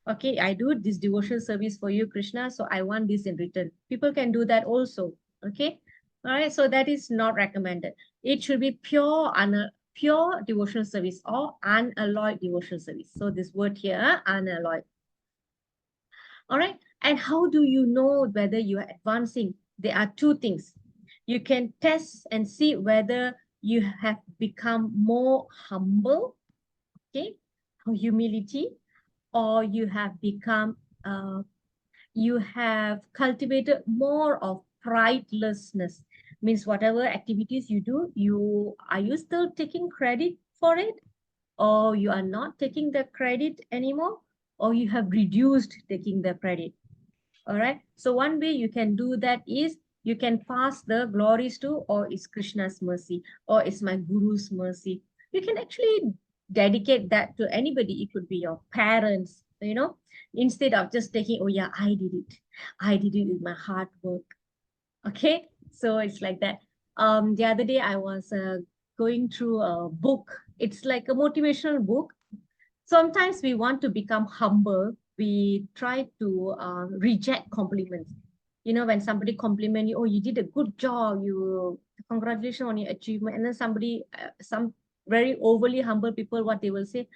Okay, I do this devotional service for you, Krishna, so I want this in return. People can do that also. Okay, all right, so that is not recommended. It should be pure devotional service or unalloyed devotional service. So this word here, unalloyed. All right, and how do you know whether you are advancing? There are two things. You can test and see whether you have become more humble, okay, humility, or you have become you have cultivated more of pridelessness. Means whatever activities you do, are you still taking credit for it, or you are not taking the credit anymore, or you have reduced taking the credit. All right, so one way you can do that is you can pass the glories to, or it's Krishna's mercy, or it's my guru's mercy. You can actually dedicate that to anybody. It could be your parents, instead of just taking, oh yeah, I did it with my hard work. Okay, so it's like that. The other day I was going through a book. It's like a motivational book. Sometimes we want to become humble. We try to reject compliments. When somebody compliment you, oh, you did a good job, congratulations on your achievement. And then somebody, some very overly humble people, what they will say,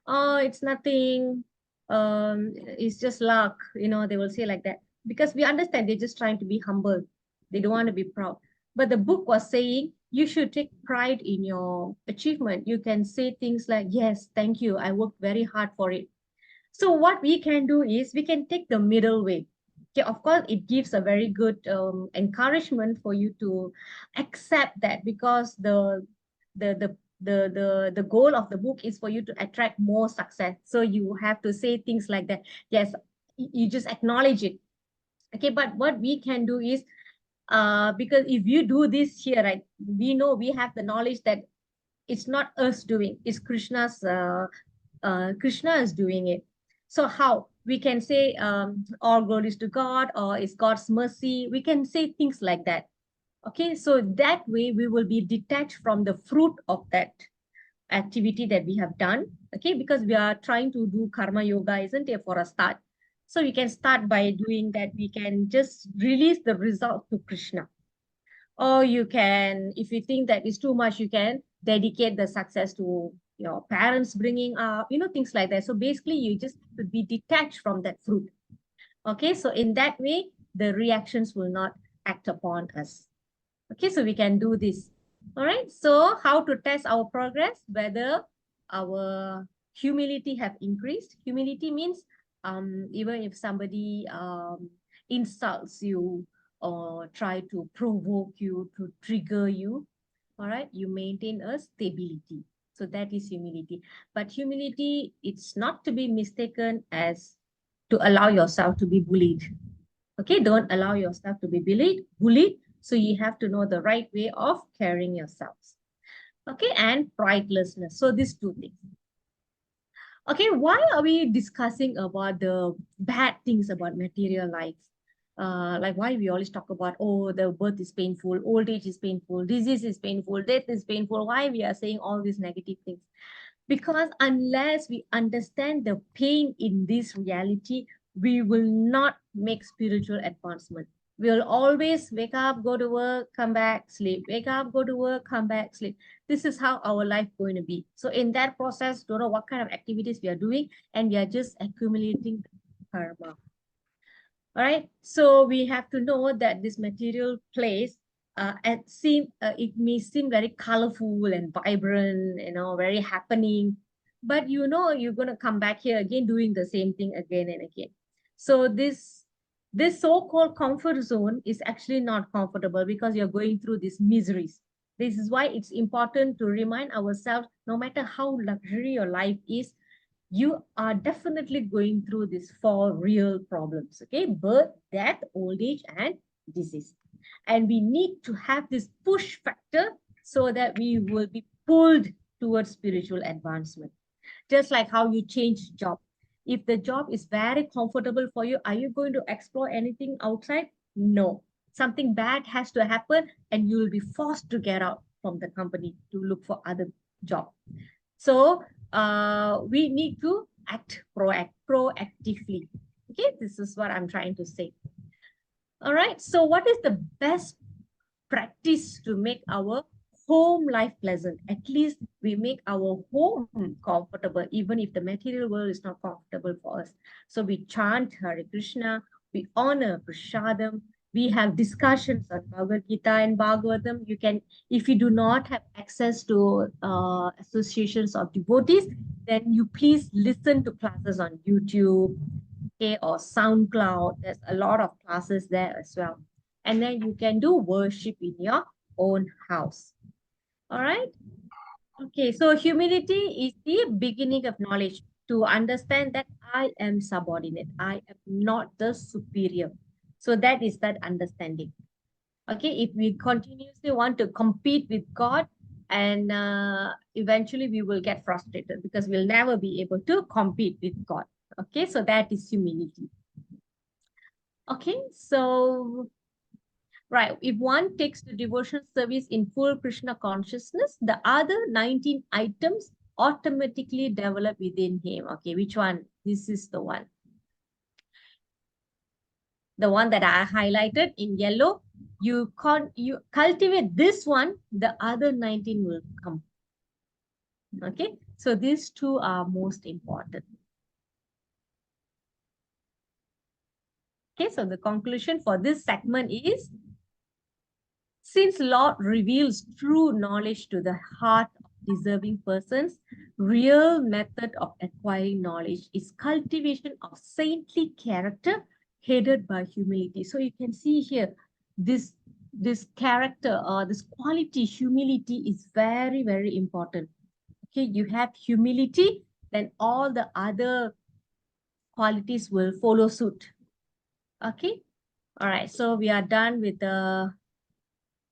oh, it's nothing. It's just luck. They will say like that, because we understand they're just trying to be humble. They don't want to be proud. But the book was saying you should take pride in your achievement. You can say things like, yes, thank you, I worked very hard for it. So what we can do is we can take the middle way. Okay, of course, it gives a very good encouragement for you to accept that, because the goal of the book is for you to attract more success. So you have to say things like that. Yes, you just acknowledge it. Okay, but what we can do is, because if you do this here, right, we know, we have the knowledge that it's not us doing, it's Krishna's, Krishna is doing it. So how we can say all glories to God, or it's God's mercy, we can say things like that. Okay, so that way we will be detached from the fruit of that activity that we have done. Okay, because we are trying to do karma yoga, isn't it, for a start. So we can start by doing that. We can just release the result to Krishna. Or you can, if you think that is too much, you can dedicate the success to your parents bringing up, things like that. So basically, you just have to be detached from that fruit. Okay, so in that way, the reactions will not act upon us. Okay, so we can do this. All right, so how to test our progress, whether our humility have increased. Humility means even if somebody insults you or try to provoke you, to trigger you, all right, you maintain a stability. So that is humility. But humility, it's not to be mistaken as to allow yourself to be bullied. Okay, don't allow yourself to be bullied. So you have to know the right way of carrying yourselves. Okay, and pridelessness. So these two things. Okay, why are we discussing about the bad things about material life? Like why we always talk about, oh, the birth is painful, old age is painful, disease is painful, death is painful. Why we are saying all these negative things? Because unless we understand the pain in this reality, we will not make spiritual advancement. We'll always wake up, go to work, come back, sleep. Wake up, go to work, come back, sleep. This is how our life going to be. So in that process, don't know what kind of activities we are doing, and we are just accumulating karma. All right. So we have to know that this material place, it may seem very colorful and vibrant, very happening, but you're gonna come back here again doing the same thing again and again. So this so-called comfort zone is actually not comfortable because you're going through these miseries. This is why it's important to remind ourselves, no matter how luxury your life is, you are definitely going through these four real problems, okay? Birth, death, old age, and disease. And we need to have this push factor so that we will be pulled towards spiritual advancement. Just like how you change job. If the job is very comfortable for you, are you going to explore anything outside? No. Something bad has to happen and you will be forced to get out from the company to look for other job. So we need to act proactively. Okay, this is what I'm trying to say. All right, so what is the best practice to make our home life pleasant? At least we make our home comfortable, even if the material world is not comfortable for us. So we chant Hare Krishna, we honor Prashadam, we have discussions on Bhagavad Gita and Bhagavatam. You can, if you do not have access to associations of devotees, then you please listen to classes on YouTube, okay, or SoundCloud. There's a lot of classes there as well. And then you can do worship in your own house. All right. Okay, so humility is the beginning of knowledge, to understand that I am subordinate. I am not the superior. So that is that understanding. Okay, if we continuously want to compete with God, and eventually we will get frustrated because we'll never be able to compete with God. Okay, so that is humility. Okay, so right, if one takes the devotion service in full Krishna consciousness, the other 19 items automatically develop within him. Okay, which one? This is the one. The one that I highlighted in yellow. You cultivate this one, the other 19 will come. Okay, so these two are most important. Okay, so the conclusion for this segment is, since Lord reveals true knowledge to the heart of deserving persons, real method of acquiring knowledge is cultivation of saintly character headed by humility. So you can see here, this character or this quality, humility, is very, very important. Okay, you have humility, then all the other qualities will follow suit. Okay, all right, so we are done with the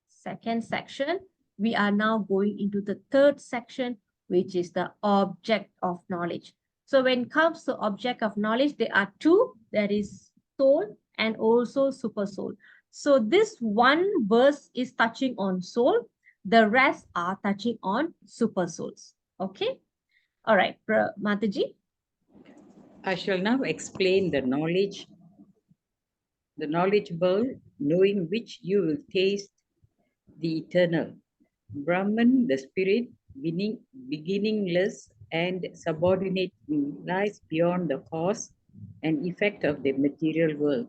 second section. We are now going into the third section, which is the object of knowledge. So when it comes to object of knowledge, there are two. There is soul and also super soul. So this one verse is touching on soul. The rest are touching on super souls. Okay. All right, Mataji. I shall now explain the knowledgeable, knowing which you will taste the eternal. Brahman, the spirit, beginningless and subordinate, lies beyond the cause and effect of the material world.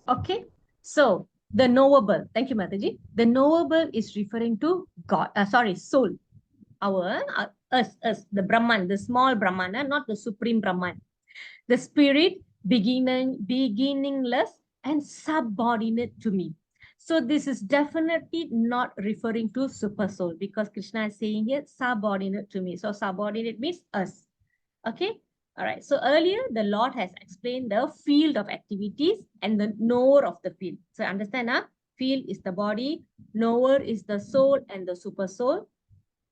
Okay, so the knowable, thank you, Mataji. The knowable is referring to God, soul, us, the Brahman, the small Brahmana, not the supreme Brahman. The spirit, beginningless and subordinate to me. So this is definitely not referring to super soul, because Krishna is saying here subordinate to me. So subordinate means us. Okay. All right. So earlier the Lord has explained the field of activities and the knower of the field. So understand, huh? Field is the body, knower is the soul and the super soul.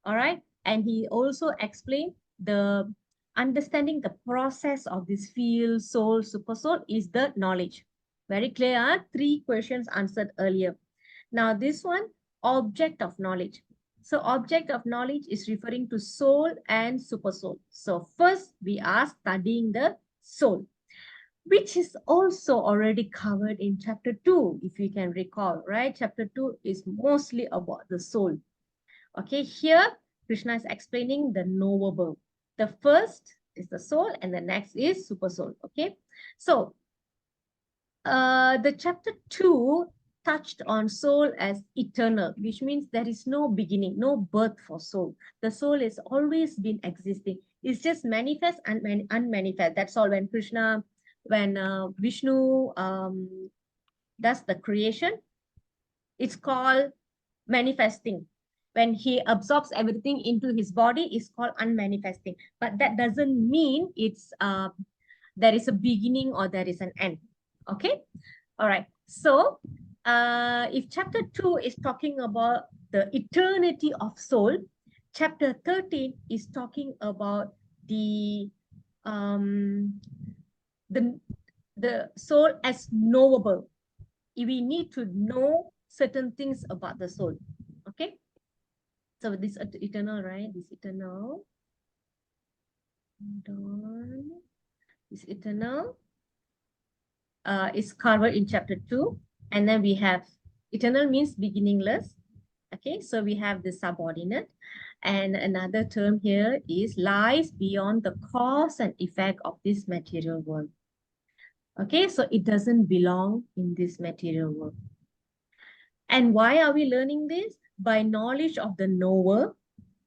All right. And he also explained the understanding the process of this field, soul, super soul is the knowledge. Very clear, huh? 3 questions answered earlier. Now this one, object of knowledge. So object of knowledge is referring to soul and super soul. So first we are studying the soul, which is also already covered in chapter 2, if you can recall, right? Chapter 2 is mostly about the soul. Okay, here Krishna is explaining the knowable. The first is the soul and the next is super soul. Okay, so the chapter 2 touched on soul as eternal, which means there is no beginning, no birth for soul. The soul has always been existing. It's just manifest and unmanifest. That's all. When Krishna, when Vishnu does the creation, it's called manifesting. When he absorbs everything into his body, it's called unmanifesting. But that doesn't mean it's there is a beginning or there is an end. Okay. All right. So if chapter 2 is talking about the eternity of soul, chapter 13 is talking about the the soul as knowable. We need to know certain things about the soul. Okay. So this eternal, right? This eternal. This eternal is covered in chapter 2. And then we have eternal means beginningless. Okay, so we have the subordinate. And another term here is lies beyond the cause and effect of this material world. Okay, so it doesn't belong in this material world. And why are we learning this? By knowledge of the knower,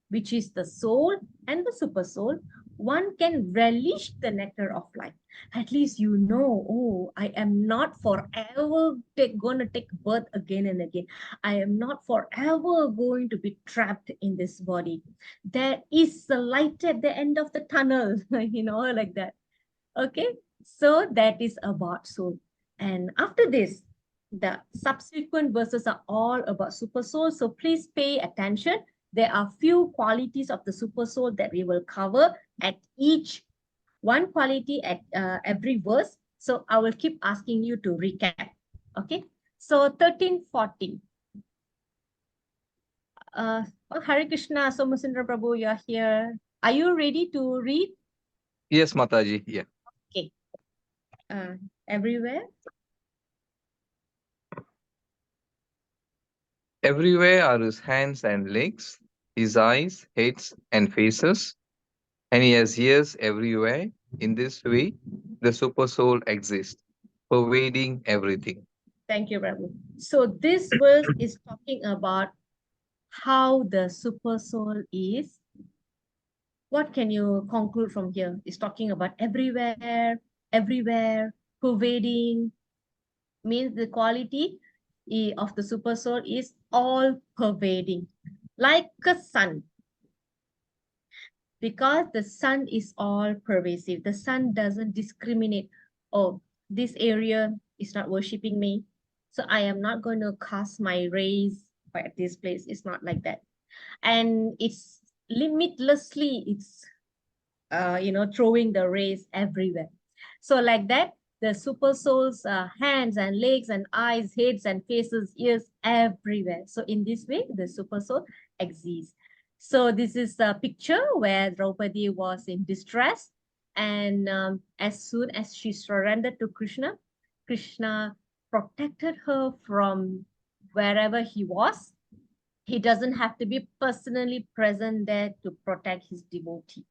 which is the soul and the super soul, one can relish the nectar of life. At least you know, oh, I am not forever going to take birth again and again. I am not forever going to be trapped in this body. There is a light at the end of the tunnel, you know, like that. Okay, so that is about soul. And after this, the subsequent verses are all about super soul. So please pay attention. There are few qualities of the super soul that we will cover at each one quality at every verse. So I will keep asking you to recap. Okay. So 13, 14. Oh, Hare Krishna, Somasundra Prabhu, you are here. Are you ready to read? Yes, Mataji. Yeah. Okay. Everywhere. Everywhere are his hands and legs, his eyes, heads, and faces, and he has ears everywhere. In this way, the super soul exists, pervading everything. Thank you, Prabhu. So this verse is talking about how the super soul is. What can you conclude from here? It's talking about everywhere, pervading, means the quality of the super soul is all pervading, like a sun. Because the sun is all pervasive. The sun doesn't discriminate. Oh, this area is not worshiping me, so I am not going to cast my rays at this place. It's not like that. And it's limitlessly, it's throwing the rays everywhere. So like that, the super soul's hands and legs and eyes, heads and faces, ears, everywhere. So in this way, the super soul exists. So this is a picture where Draupadi was in distress. And as soon as she surrendered to Krishna, Krishna protected her from wherever he was. He doesn't have to be personally present there to protect his devotee.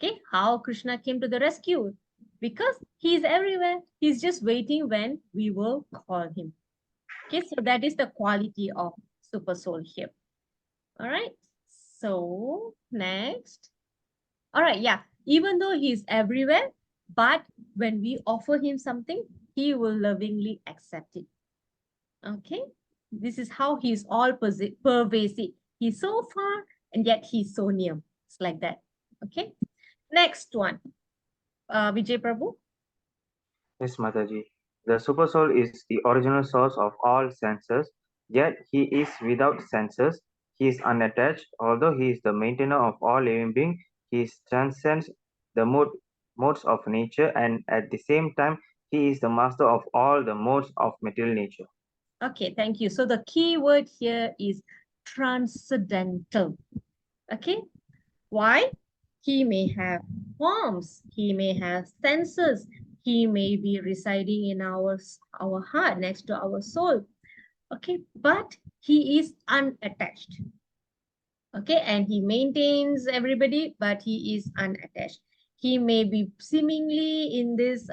Okay, how Krishna came to the rescue? Because he's everywhere. He's just waiting when we will call him. Okay, so that is the quality of super soul here. All right, so next. All right, yeah, even though he's everywhere, but when we offer him something, he will lovingly accept it. Okay, This is how he's all pervasive. He's so far and yet he's so near. It's like that. Okay. Next one. Vijay Prabhu. Yes, Mataji. The Supersoul is the original source of all senses, yet he is without senses. He is unattached. Although he is the maintainer of all living beings, he transcends the modes of nature, and at the same time, he is the master of all the modes of material nature. Okay, thank you. So the key word here is transcendental. Okay. Why? He may have forms, he may have senses, he may be residing in our heart, next to our soul. Okay, but he is unattached. Okay, and he maintains everybody, but he is unattached. He may be seemingly in this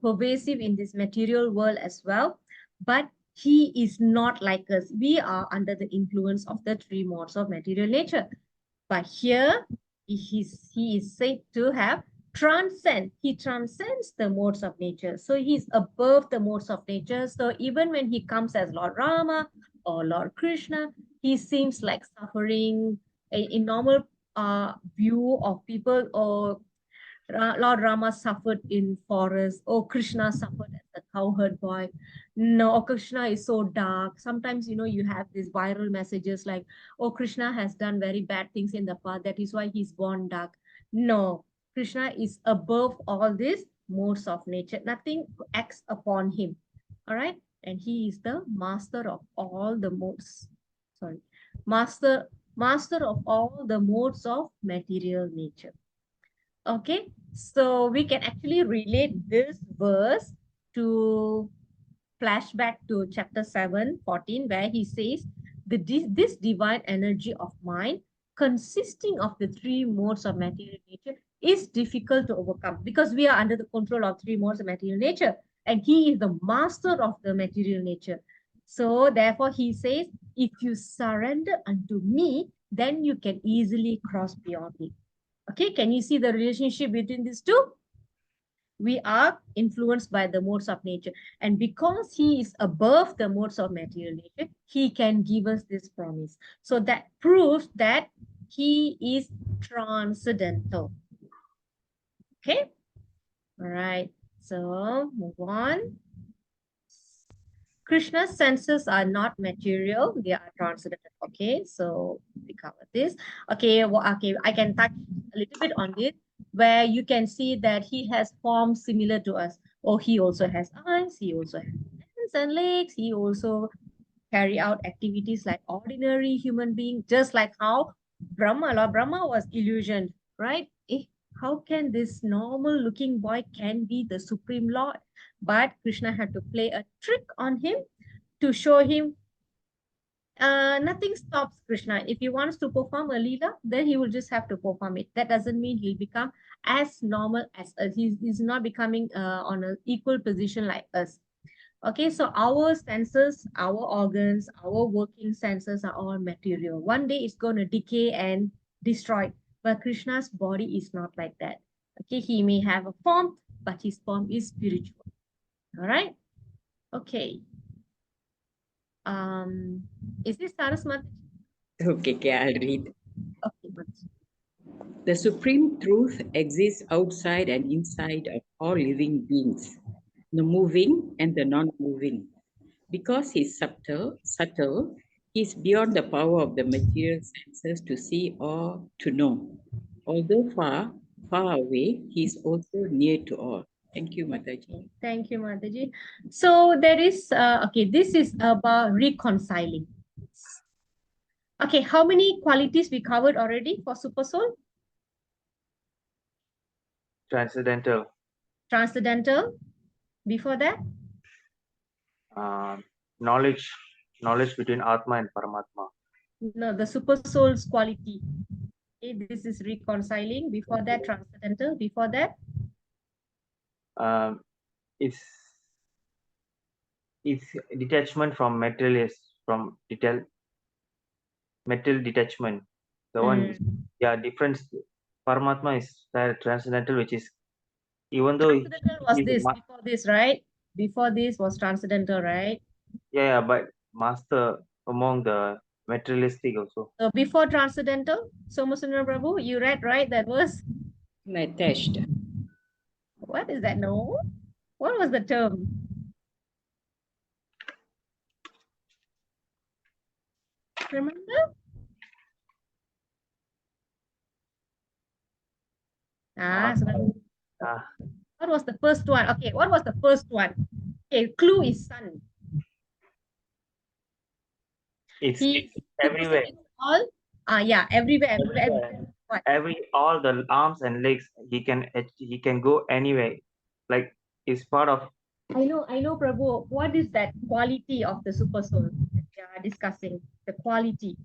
pervasive in this material world as well, but he is not like us. We are under the influence of the three modes of material nature. But here, he is said to have transcend. He transcends the modes of nature. So he's above the modes of nature. So even when he comes as Lord Rama or Lord Krishna, he seems like suffering. In normal view of people, or Lord Rama suffered in forest, or Krishna suffered as a cowherd boy. No, Krishna is so dark. Sometimes, you have these viral messages like, oh, Krishna has done very bad things in the past. That is why he's born dark. No, Krishna is above all these modes of nature. Nothing acts upon him. All right. And he is the master of all the modes. Sorry. Master of all the modes of material nature. Okay, so we can actually relate this verse to flashback to chapter 7:14, where he says, this divine energy of mind, consisting of the three modes of material nature, is difficult to overcome because we are under the control of three modes of material nature, and he is the master of the material nature. So therefore he says, if you surrender unto me, then you can easily cross beyond it. Okay, can you see the relationship between these two? We are influenced by the modes of nature. And because he is above the modes of material nature, he can give us this promise. So that proves that he is transcendental. Okay? All right. So move on. Krishna's senses are not material, they are transcendental. Okay, so we cover this. Okay, okay, I can touch a little bit on this, where you can see that he has forms similar to us. Oh, he also has eyes, he also has hands and legs, he also carry out activities like ordinary human being, just like how Lord Brahma was illusioned, right? How can this normal looking boy can be the Supreme Lord? But Krishna had to play a trick on him to show him nothing stops Krishna. If he wants to perform a Leela, then he will just have to perform it. That doesn't mean he'll become as normal as us. He's not becoming on an equal position like us. Okay, so our senses, our organs, our working senses are all material. One day it's going to decay and destroy. But Krishna's body is not like that. Okay, he may have a form, but his form is spiritual. All right. Okay. Is this Saraswati? Okay, I'll read. Okay, Mataji. The supreme truth exists outside and inside of all living beings, the moving and the non-moving. Because he's subtle, he's beyond the power of the material senses to see or to know. Although far away, he's also near to all. Thank you, Mataji. Thank you, Mataji. So there is, okay, this is about reconciling. Okay, how many qualities we covered already for Super Soul? Transcendental, Transcendental. Before that? knowledge between Atma and Paramatma. No, the Super Soul's quality. Okay, this is reconciling. Before that, transcendental. Before that? It's detachment from material, from metal detachment. The one, yeah, difference. Paramatma is transcendental, which is even though Transcendental was this, before this, right? Before this was transcendental, right? yeah, but master among the materialistic also. So before transcendental, Somasundara Prabhu, you read, right, that verse? Attached. What is that? No? What was the term? Remember? What was the first one? Okay, what was the first one? Okay, clue is sun. It's He everywhere. all yeah, everywhere. What? All the arms and legs, he can go anywhere. Like it's part of. I know, Prabhu. What is that quality of the super soul that we are discussing? The quality.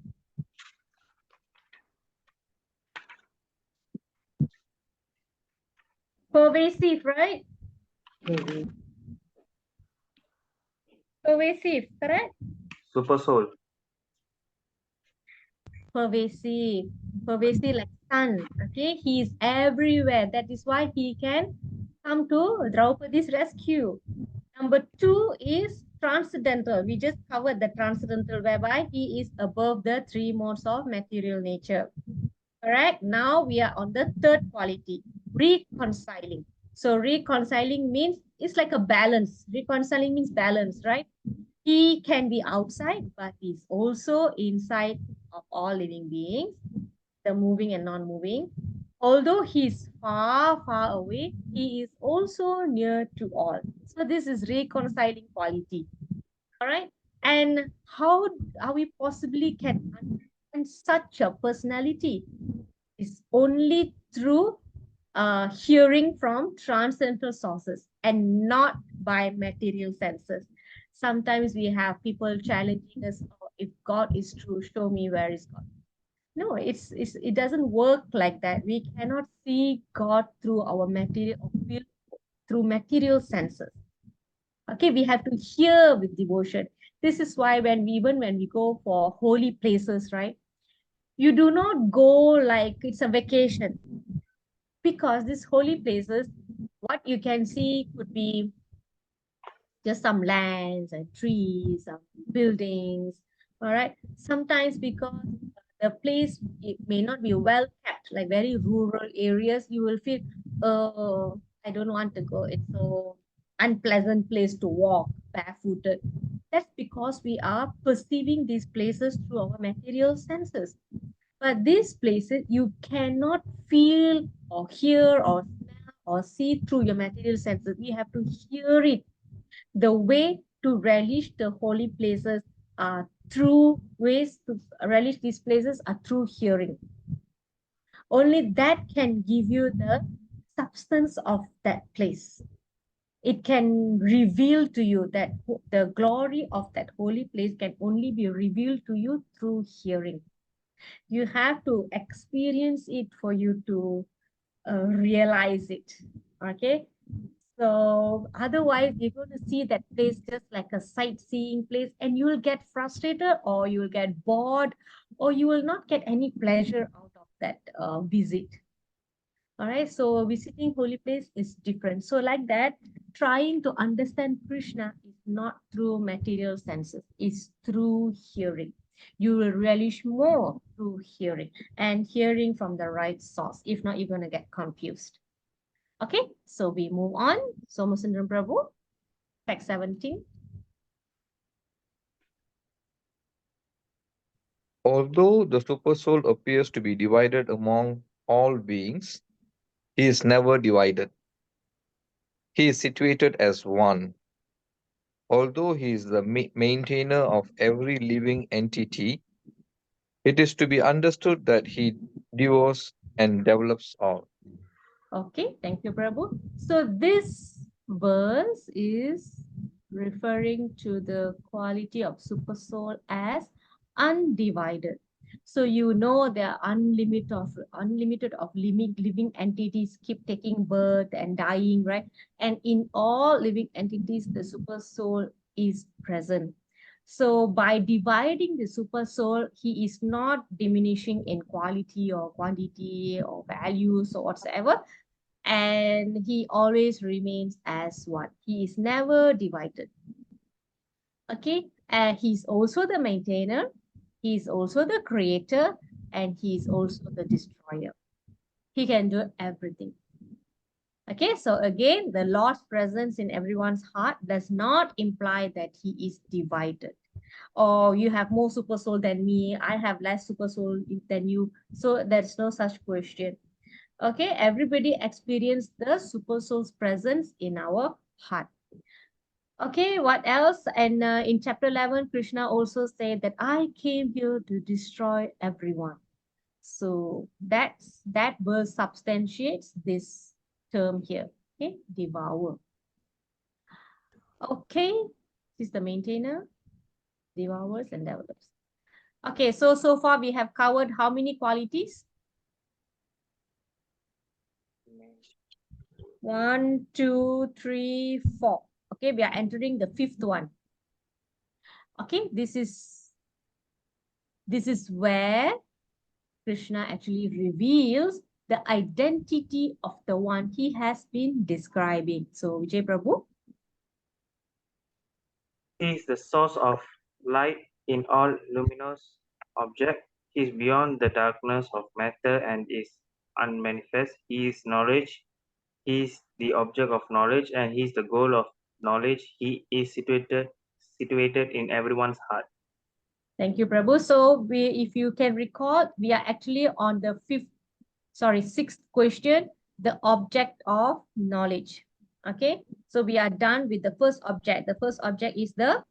Pervasive, right? Pervasive, correct? Super soul. Pervasive like sun. Okay, he is everywhere. That is why he can come to Draupadi's rescue. Number 2 is transcendental. We just covered the transcendental, whereby he is above the 3 modes of material nature. Correct. Now we are on the third quality, reconciling. So reconciling means it's like a balance. Reconciling means balance, right? He can be outside, but he's also inside of all living beings, the moving and non-moving. Although he's far, far away, he is also near to all. So this is reconciling quality. All right. And how we possibly can understand such a personality is only through hearing from transcendental sources and not by material senses. Sometimes we have people challenging us, "Oh, if God is true, show me where is God." No, it doesn't work like that. We cannot see God through our material or feel through material senses. Okay, we have to hear with devotion. This is why even when we go for holy places, right? You do not go like it's a vacation, because these holy places, what you can see could be just some lands and trees, some buildings. All right. Sometimes because the place, it may not be well kept, like very rural areas, you will feel, oh, I don't want to go. It's so unpleasant place to walk barefooted. That's because we are perceiving these places through our material senses. But these places, you cannot feel or hear or smell or see through your material senses. We have to hear it. The way to relish the holy places are through ways to relish these places are through hearing. Only that can give you the substance of that place. It can reveal to you that the glory of that holy place can only be revealed to you through hearing. You have to experience it for you to realize it. Okay. So otherwise, you're going to see that place just like a sightseeing place, and you will get frustrated, or you will get bored, or you will not get any pleasure out of that visit. All right. So visiting holy place is different. So like that, trying to understand Krishna is not through material senses, it's through hearing. You will relish more through hearing, and hearing from the right source. If not, you're going to get confused. Okay, so we move on. Somasundram Prabhu, text 17. Although the supersoul appears to be divided among all beings, he is never divided. He is situated as one. Although he is the maintainer of every living entity, it is to be understood that he devours and develops all. Okay, thank you, Prabhu. So this verse is referring to the quality of super soul as undivided. So you know there are unlimited of living entities keep taking birth and dying, right? And in all living entities, the super soul is present. So by dividing the super soul, he is not diminishing in quality or quantity or values or whatsoever, and he always remains as one. He is never divided. Okay, And he's also the maintainer, he's also the creator, and he's also the destroyer. He can do everything. Okay, so again, the Lord's presence in everyone's heart does not imply that he is divided. Or you have more super soul than me, I have less super soul than you. So there's no such question. Okay, everybody experienced the super soul's presence in our heart. Okay, what else? And in chapter 11, Krishna also said that I came here to destroy everyone. So that verse substantiates this term here. Okay, devour. Okay, this is the maintainer, devours and develops. Okay, so far we have covered how many qualities? 1, 2, 3, 4. Okay, we are entering the fifth one. Okay, this is where Krishna actually reveals the identity of the one he has been describing. So, Vijay Prabhu. He is the source of light in all luminous object. He is beyond the darkness of matter and is unmanifest. He is knowledge. He is the object of knowledge and he is the goal of knowledge. He is situated in everyone's heart. Thank you, Prabhu. So if you can recall, we are actually on the sixth question, the object of knowledge. Okay, so we are done with the first object. The first object is there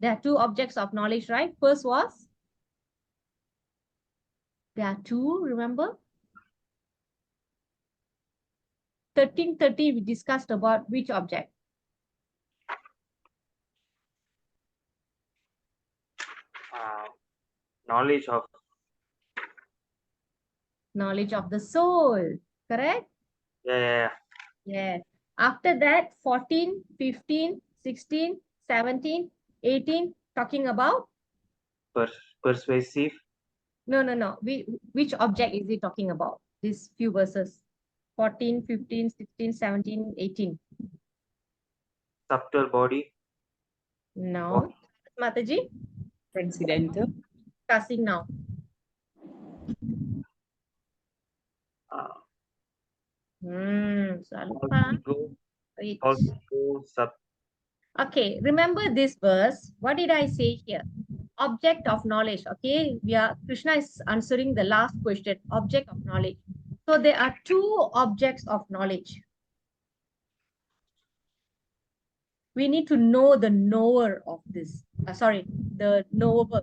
are two objects of knowledge, right? First was, there are two, remember? 13:30, we discussed about which object? Knowledge of the soul, correct? yeah. Yeah. After that, 14, 15, 16, 17, 18, talking about? Persuasive. No. Which object is he talking about? These few verses. 14, 15, 16, 17, 18. Subtle body. No. Mataji? Transcendental. Discussing now. Wait. Okay, remember this verse. What did I say here? Object of knowledge. Okay, Krishna is answering the last question, object of knowledge. So there are two objects of knowledge. We need to know the knower of this. The knowable.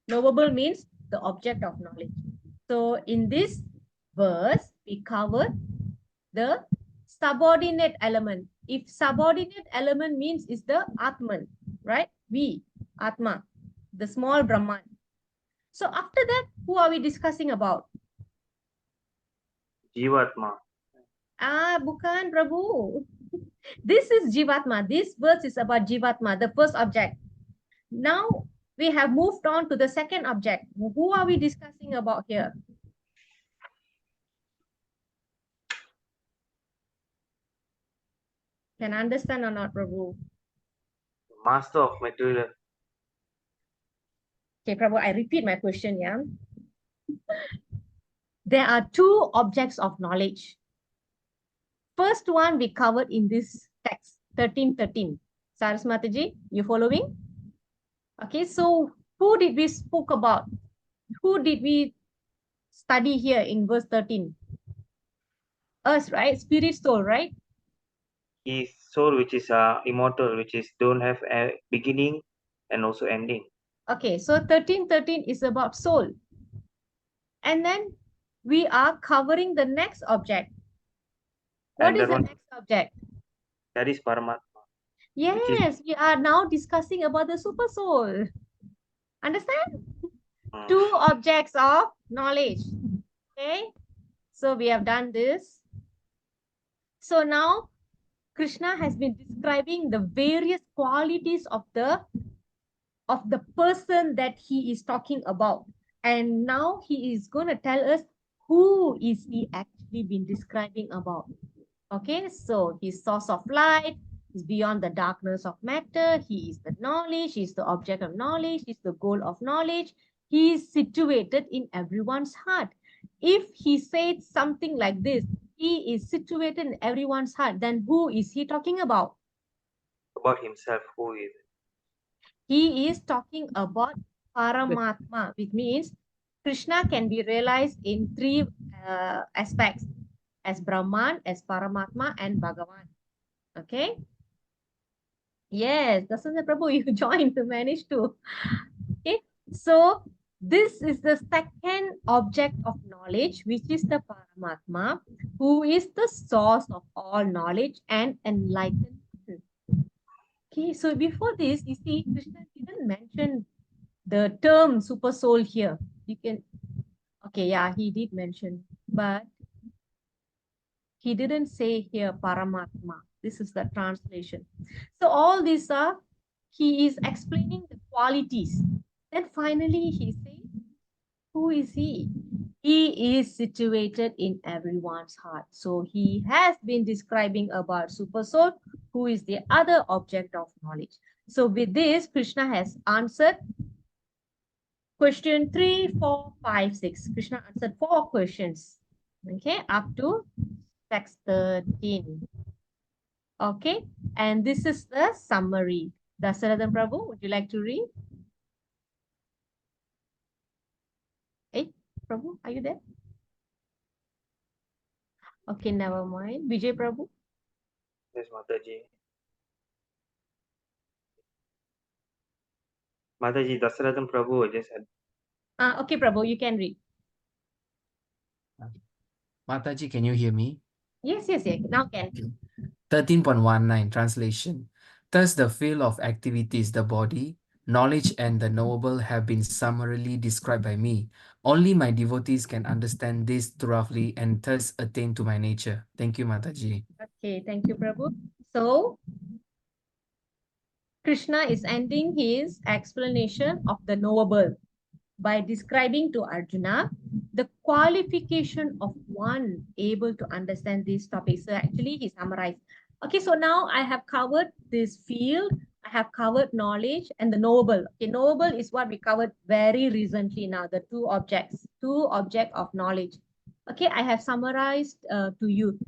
Knowable means the object of knowledge. So in this verse, we covered the subordinate element. If subordinate element means is the Atman, right? We, Atma, the small Brahman. So after that, who are we discussing about? Jivatma. Bukan Prabhu. This is Jivatma. This verse is about Jivatma, the first object. Now we have moved on to the second object. Who are we discussing about here? Can understand or not, Prabhu? Master of material. Okay, Prabhu, I repeat my question, yeah? There are two objects of knowledge. First one we covered in this text, 13:13. Sarasmataji, you following? Okay, so who did we spoke about? Who did we study here in verse 13? Us, right? Spirit soul, right? His soul, which is immortal, which is don't have a beginning and also ending. Okay, so 13:13 is about soul. And then we are covering the next object. What is the next object? That is Paramatma. Yes, we are now discussing about the super soul. Understand? Two objects of knowledge. Okay, so we have done this. So now Krishna has been describing the various qualities of the person that he is talking about. And now he is going to tell us who is he actually been describing about. Okay, so his source of light, He's beyond the darkness of matter. He is the knowledge. He is the object of knowledge. He is the goal of knowledge. He is situated in everyone's heart. If he said something like this, he is situated in everyone's heart, then who is he talking about? About himself, who is it? He is talking about Paramatma, which means Krishna can be realized in three aspects, as Brahman, as Paramatma, and Bhagavan. Okay? Yes, Dasanta Prabhu, you joined, you managed to. Okay, so this is the second object of knowledge, which is the Paramatma, who is the source of all knowledge and enlightenment. Okay, so before this, you see, Krishna didn't mention the term super soul here. You can, okay, yeah, he did mention, but he didn't say here Paramatma. This is the translation. So all these are, he is explaining the qualities. Then finally he says, who is he? He is situated in everyone's heart. So he has been describing about super soul, who is the other object of knowledge. So with this, Krishna has answered question 3, 4, 5, 6. Krishna answered 4 questions. Okay, up to text 13. Okay, and this is the summary. Dasarathan Prabhu, would you like to read? Hey, Prabhu, are you there? Okay, never mind. Vijay Prabhu. Yes, Mataji. Mataji, Dasaratham Prabhu just said. Okay, Prabhu, you can read. Mataji, can you hear me? Yes, yes, yes. Now can. Okay. 13.19 translation. Thus, the field of activities, the body, knowledge, and the knowable have been summarily described by me. Only my devotees can understand this thoroughly and thus attain to my nature. Thank you, Mataji. Okay, thank you, Prabhu. So, Krishna is ending his explanation of the knowable by describing to Arjuna the qualification of one able to understand these topics. So actually he summarized. Okay, so now I have covered this field. I have covered knowledge and the knowable. Okay, knowable is what we covered very recently now, the two objects of knowledge. Okay, I have summarized to you.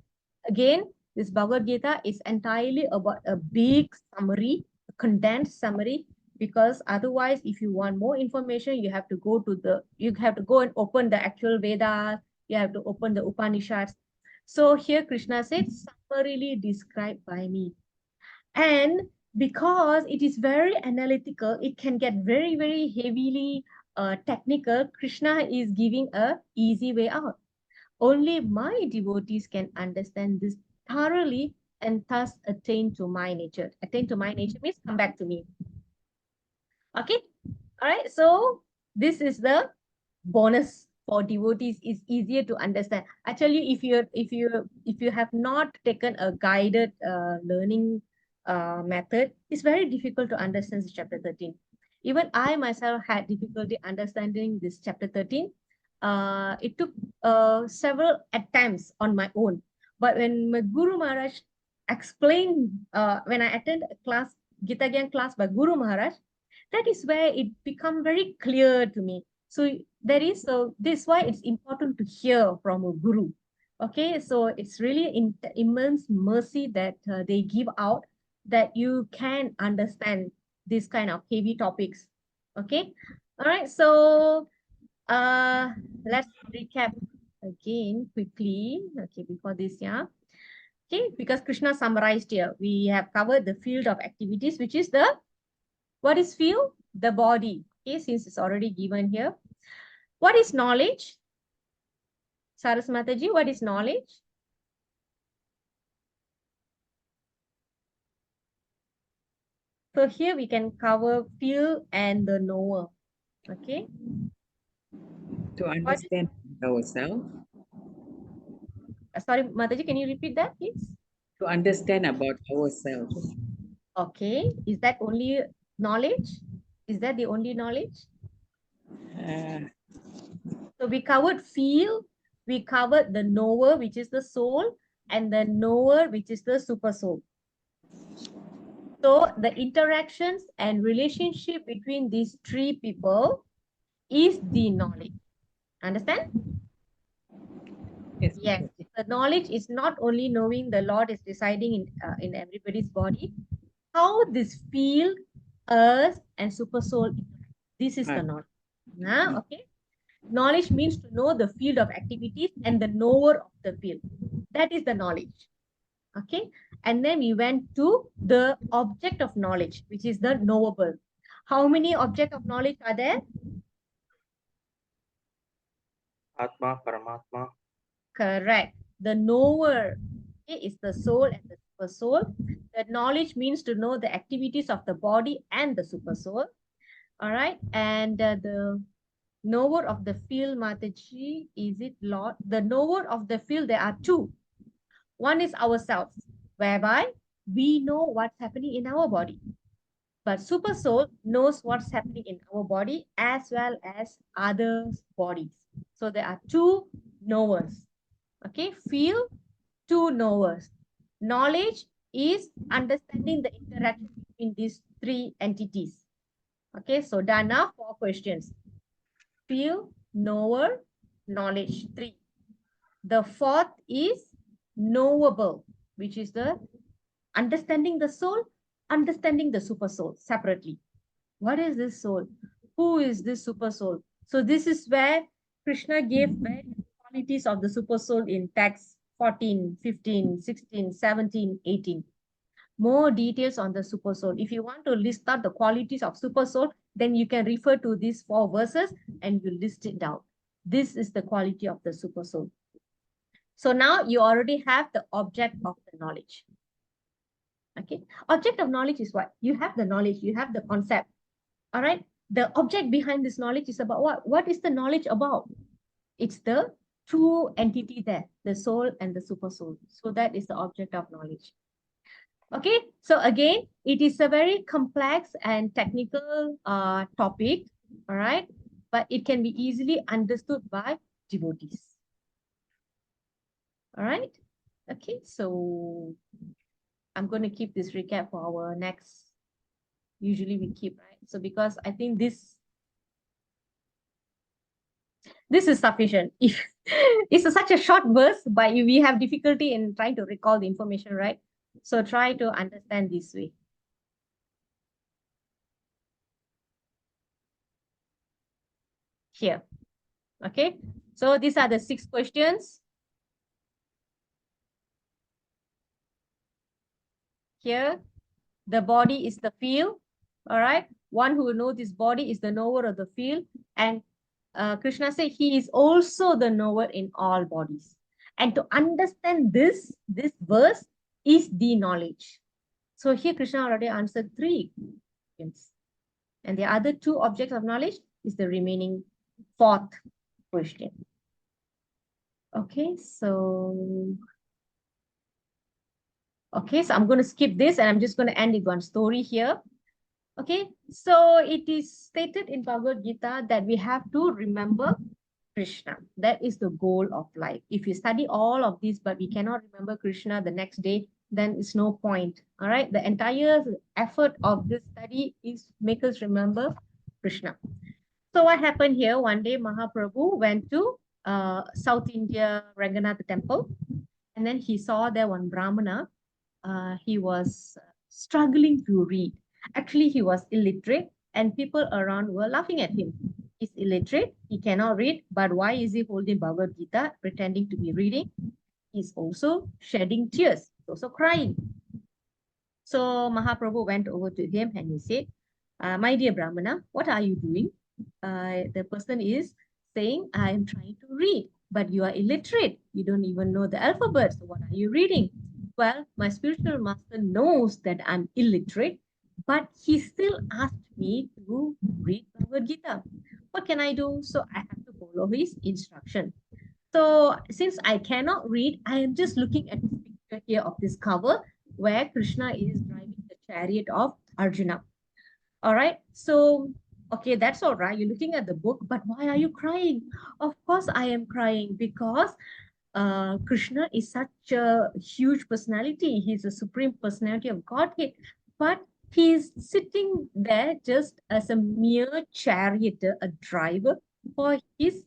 Again, this Bhagavad Gita is entirely about a big summary, a condensed summary, because otherwise, if you want more information, you have to go and open the actual Vedas, you have to open the Upanishads. So here Krishna said, summarily described by me. And because it is very analytical, it can get very, very heavily technical. Krishna is giving a easy way out. Only my devotees can understand this thoroughly and thus attain to my nature. Attain to my nature means come back to me. Okay. All right. So this is the bonus for devotees. Is easier to understand. Actually, if you have not taken a guided learning method, it's very difficult to understand this chapter 13. Even I myself had difficulty understanding this chapter 13. It took several attempts on my own. But when my Guru Maharaj explained, when I attended a class, Gita Gyan class by Guru Maharaj, that is where it become very clear to me. So this is why it's important to hear from a guru. Okay, so it's really immense mercy that they give out, that you can understand this kind of heavy topics. Okay, all right. So let's recap again quickly. Okay, before this, yeah. Okay, because Krishna summarized here, we have covered the field of activities, which is what is field? The body. Okay, since it's already given here. What is knowledge? Saras Mataji, what is knowledge? So here we can cover field and the knower. Okay. To understand ourselves, Sorry, Mataji, can you repeat that, please? to understand about ourselves. Okay. Is that only knowledge? Is that the only knowledge? So we covered field, we covered the knower, which is the soul, and the knower, which is the super soul. So the interactions and relationship between these three people is the knowledge. Understand? Yes. Yes. The knowledge is not only knowing the Lord is residing in everybody's body, how this field, earth, and super soul interact. This is the Right. knowledge. Okay. Knowledge means to know the field of activities and the knower of the field. That is the knowledge. Okay. And then we went to the object of knowledge, which is the knowable. How many objects of knowledge are there? Atma, Paramatma. Correct. The knower, okay, is the soul and the super soul. The knowledge means to know the activities of the body and the super soul. All right. And the knower of the field, Mataji, is it Lord? The knower of the field, there are two. One is ourselves, whereby we know what's happening in our body. But super soul knows what's happening in our body as well as others' bodies. So there are two knowers. Okay, field, two knowers. Knowledge is understanding the interaction between these three entities. Okay, so done now, 4 questions. Field, knower, knowledge, 3. The fourth is knowable, which is the understanding the soul, understanding the super soul separately. What is this soul? Who is this super soul? So this is where Krishna gave various qualities of the super soul in text 14, 15, 16, 17, 18. More details on the super soul. If you want to list out the qualities of super soul, then you can refer to these 4 verses and you list it down. This is the quality of the super soul. So now you already have the object of the knowledge. Okay. Object of knowledge is what? You have the knowledge, you have the concept. All right. The object behind this knowledge is about what? What is the knowledge about? It's the two entity there, the soul and the super soul. So that is the object of knowledge. Okay. So again, it is a very complex and technical topic. All right. But it can be easily understood by devotees. All right. Okay. So I'm going to keep this recap for our next. Usually we keep, right? So because I think this is sufficient. If it's such a short verse, but we have difficulty in trying to recall the information, right? So try to understand this way. Here. Okay. So these are the 6 questions. Here, the body is the field. All right. One who knows this body is the knower of the field. And Krishna said he is also the knower in all bodies. And to understand this verse is the knowledge. So here Krishna already answered 3 questions. And the other 2 objects of knowledge is the remaining 4th question. Okay, so I'm going to skip this and I'm just going to end with one story here. Okay, so it is stated in Bhagavad Gita that we have to remember Krishna. That is the goal of life. If you study all of this, but we cannot remember Krishna the next day, then it's no point. All right, the entire effort of this study is make us remember Krishna. So what happened here? One day, Mahaprabhu went to South India Ranganatha temple, and then he saw there one Brahmana. He was struggling to read. Actually, he was illiterate, and people around were laughing at him. He's illiterate, he cannot read, but why is he holding Bhagavad Gita, pretending to be reading? He's also shedding tears, he's also crying. So Mahaprabhu went over to him and he said, my dear Brahmana, what are you doing? The person is saying, I am trying to read, but you are illiterate. You don't even know the alphabet. So what are you reading? Well, my spiritual master knows that I'm illiterate, but he still asked me to read Bhagavad Gita. What can I do? So I have to follow his instruction. So since I cannot read, I am just looking at this picture here of this cover where Krishna is driving the chariot of Arjuna. All right. So, okay, that's all right. You're looking at the book, but why are you crying? Of course, I am crying because Krishna is such a huge personality. He's a supreme personality of Godhead. But He's sitting there just as a mere charioteer, a driver for his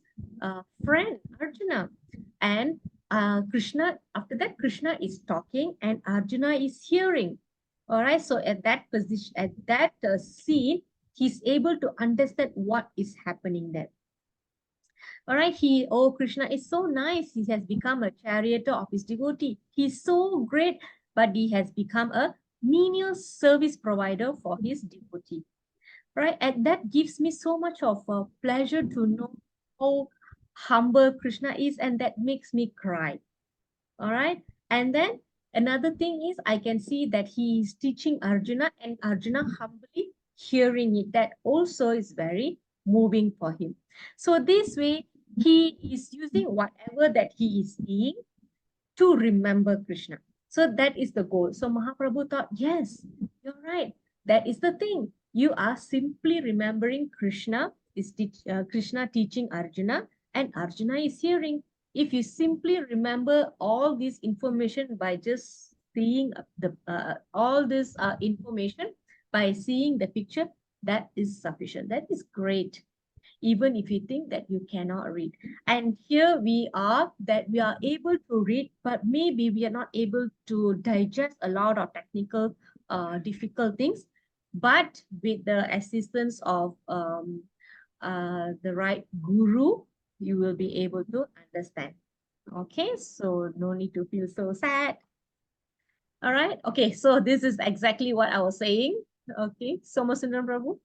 friend Arjuna. And Krishna, after that, Krishna is talking and Arjuna is hearing. All right, so at that position, at that scene, he's able to understand what is happening there. All right, Krishna is so nice. He has become a charioteer of his devotee. He's so great, but he has become a menial service provider for his devotee. Right, and that gives me so much of a pleasure to know how humble Krishna is, and that makes me cry. All right, and then another thing is I can see that he is teaching Arjuna, and Arjuna humbly hearing it. That also is very moving for him. So this way, he is using whatever that he is seeing to remember Krishna. So that is the goal. So Mahaprabhu thought, yes, you're right. That is the thing. You are simply remembering Krishna, Krishna teaching Arjuna, and Arjuna is hearing. If you simply remember all this information by just seeing all this information by seeing the picture, that is sufficient. That is great, even if you think that you cannot read. And here we are, that we are able to read, but maybe we are not able to digest a lot of technical, difficult things. But with the assistance of the right guru, you will be able to understand. Okay, so no need to feel so sad. All right, okay, so this is exactly what I was saying. Okay, Somasundram Prabhu.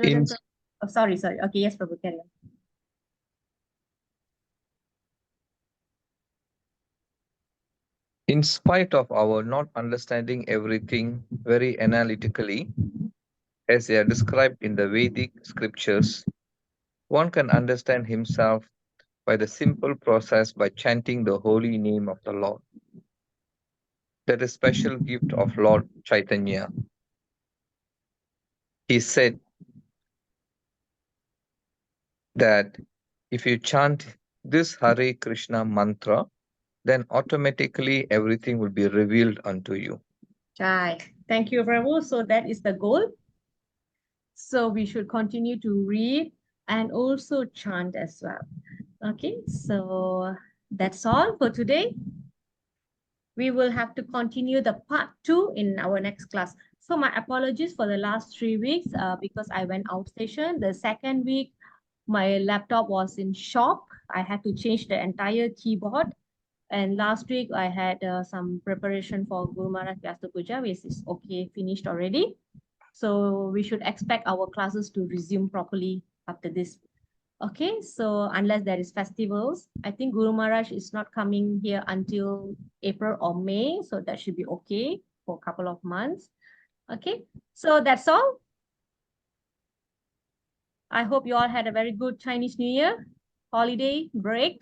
In, Oh, sorry. Okay, yes, Prabhu, carry on. in spite of our not understanding everything very analytically, as they are described in the Vedic scriptures, one can understand himself by the simple process by chanting the holy name of the Lord. That is special gift of Lord Chaitanya. He said that if you chant this Hare Krishna mantra, then automatically everything will be revealed unto you. Jai. Thank you, Prabhu. So that is the goal. So we should continue to read and also chant as well. Okay, so that's all for today. We will have to continue the part 2 in our next class. So my apologies for the last 3 weeks because I went outstation. The second week, my laptop was in shop. I had to change the entire keyboard. And last week, I had some preparation for Guru Maharaj Vyasa Puja, which is okay, finished already. So we should expect our classes to resume properly after this. Okay, so unless there is festivals, I think Guru Maharaj is not coming here until April or May. So that should be okay for a couple of months. Okay, so that's all. I hope you all had a very good Chinese New Year holiday break.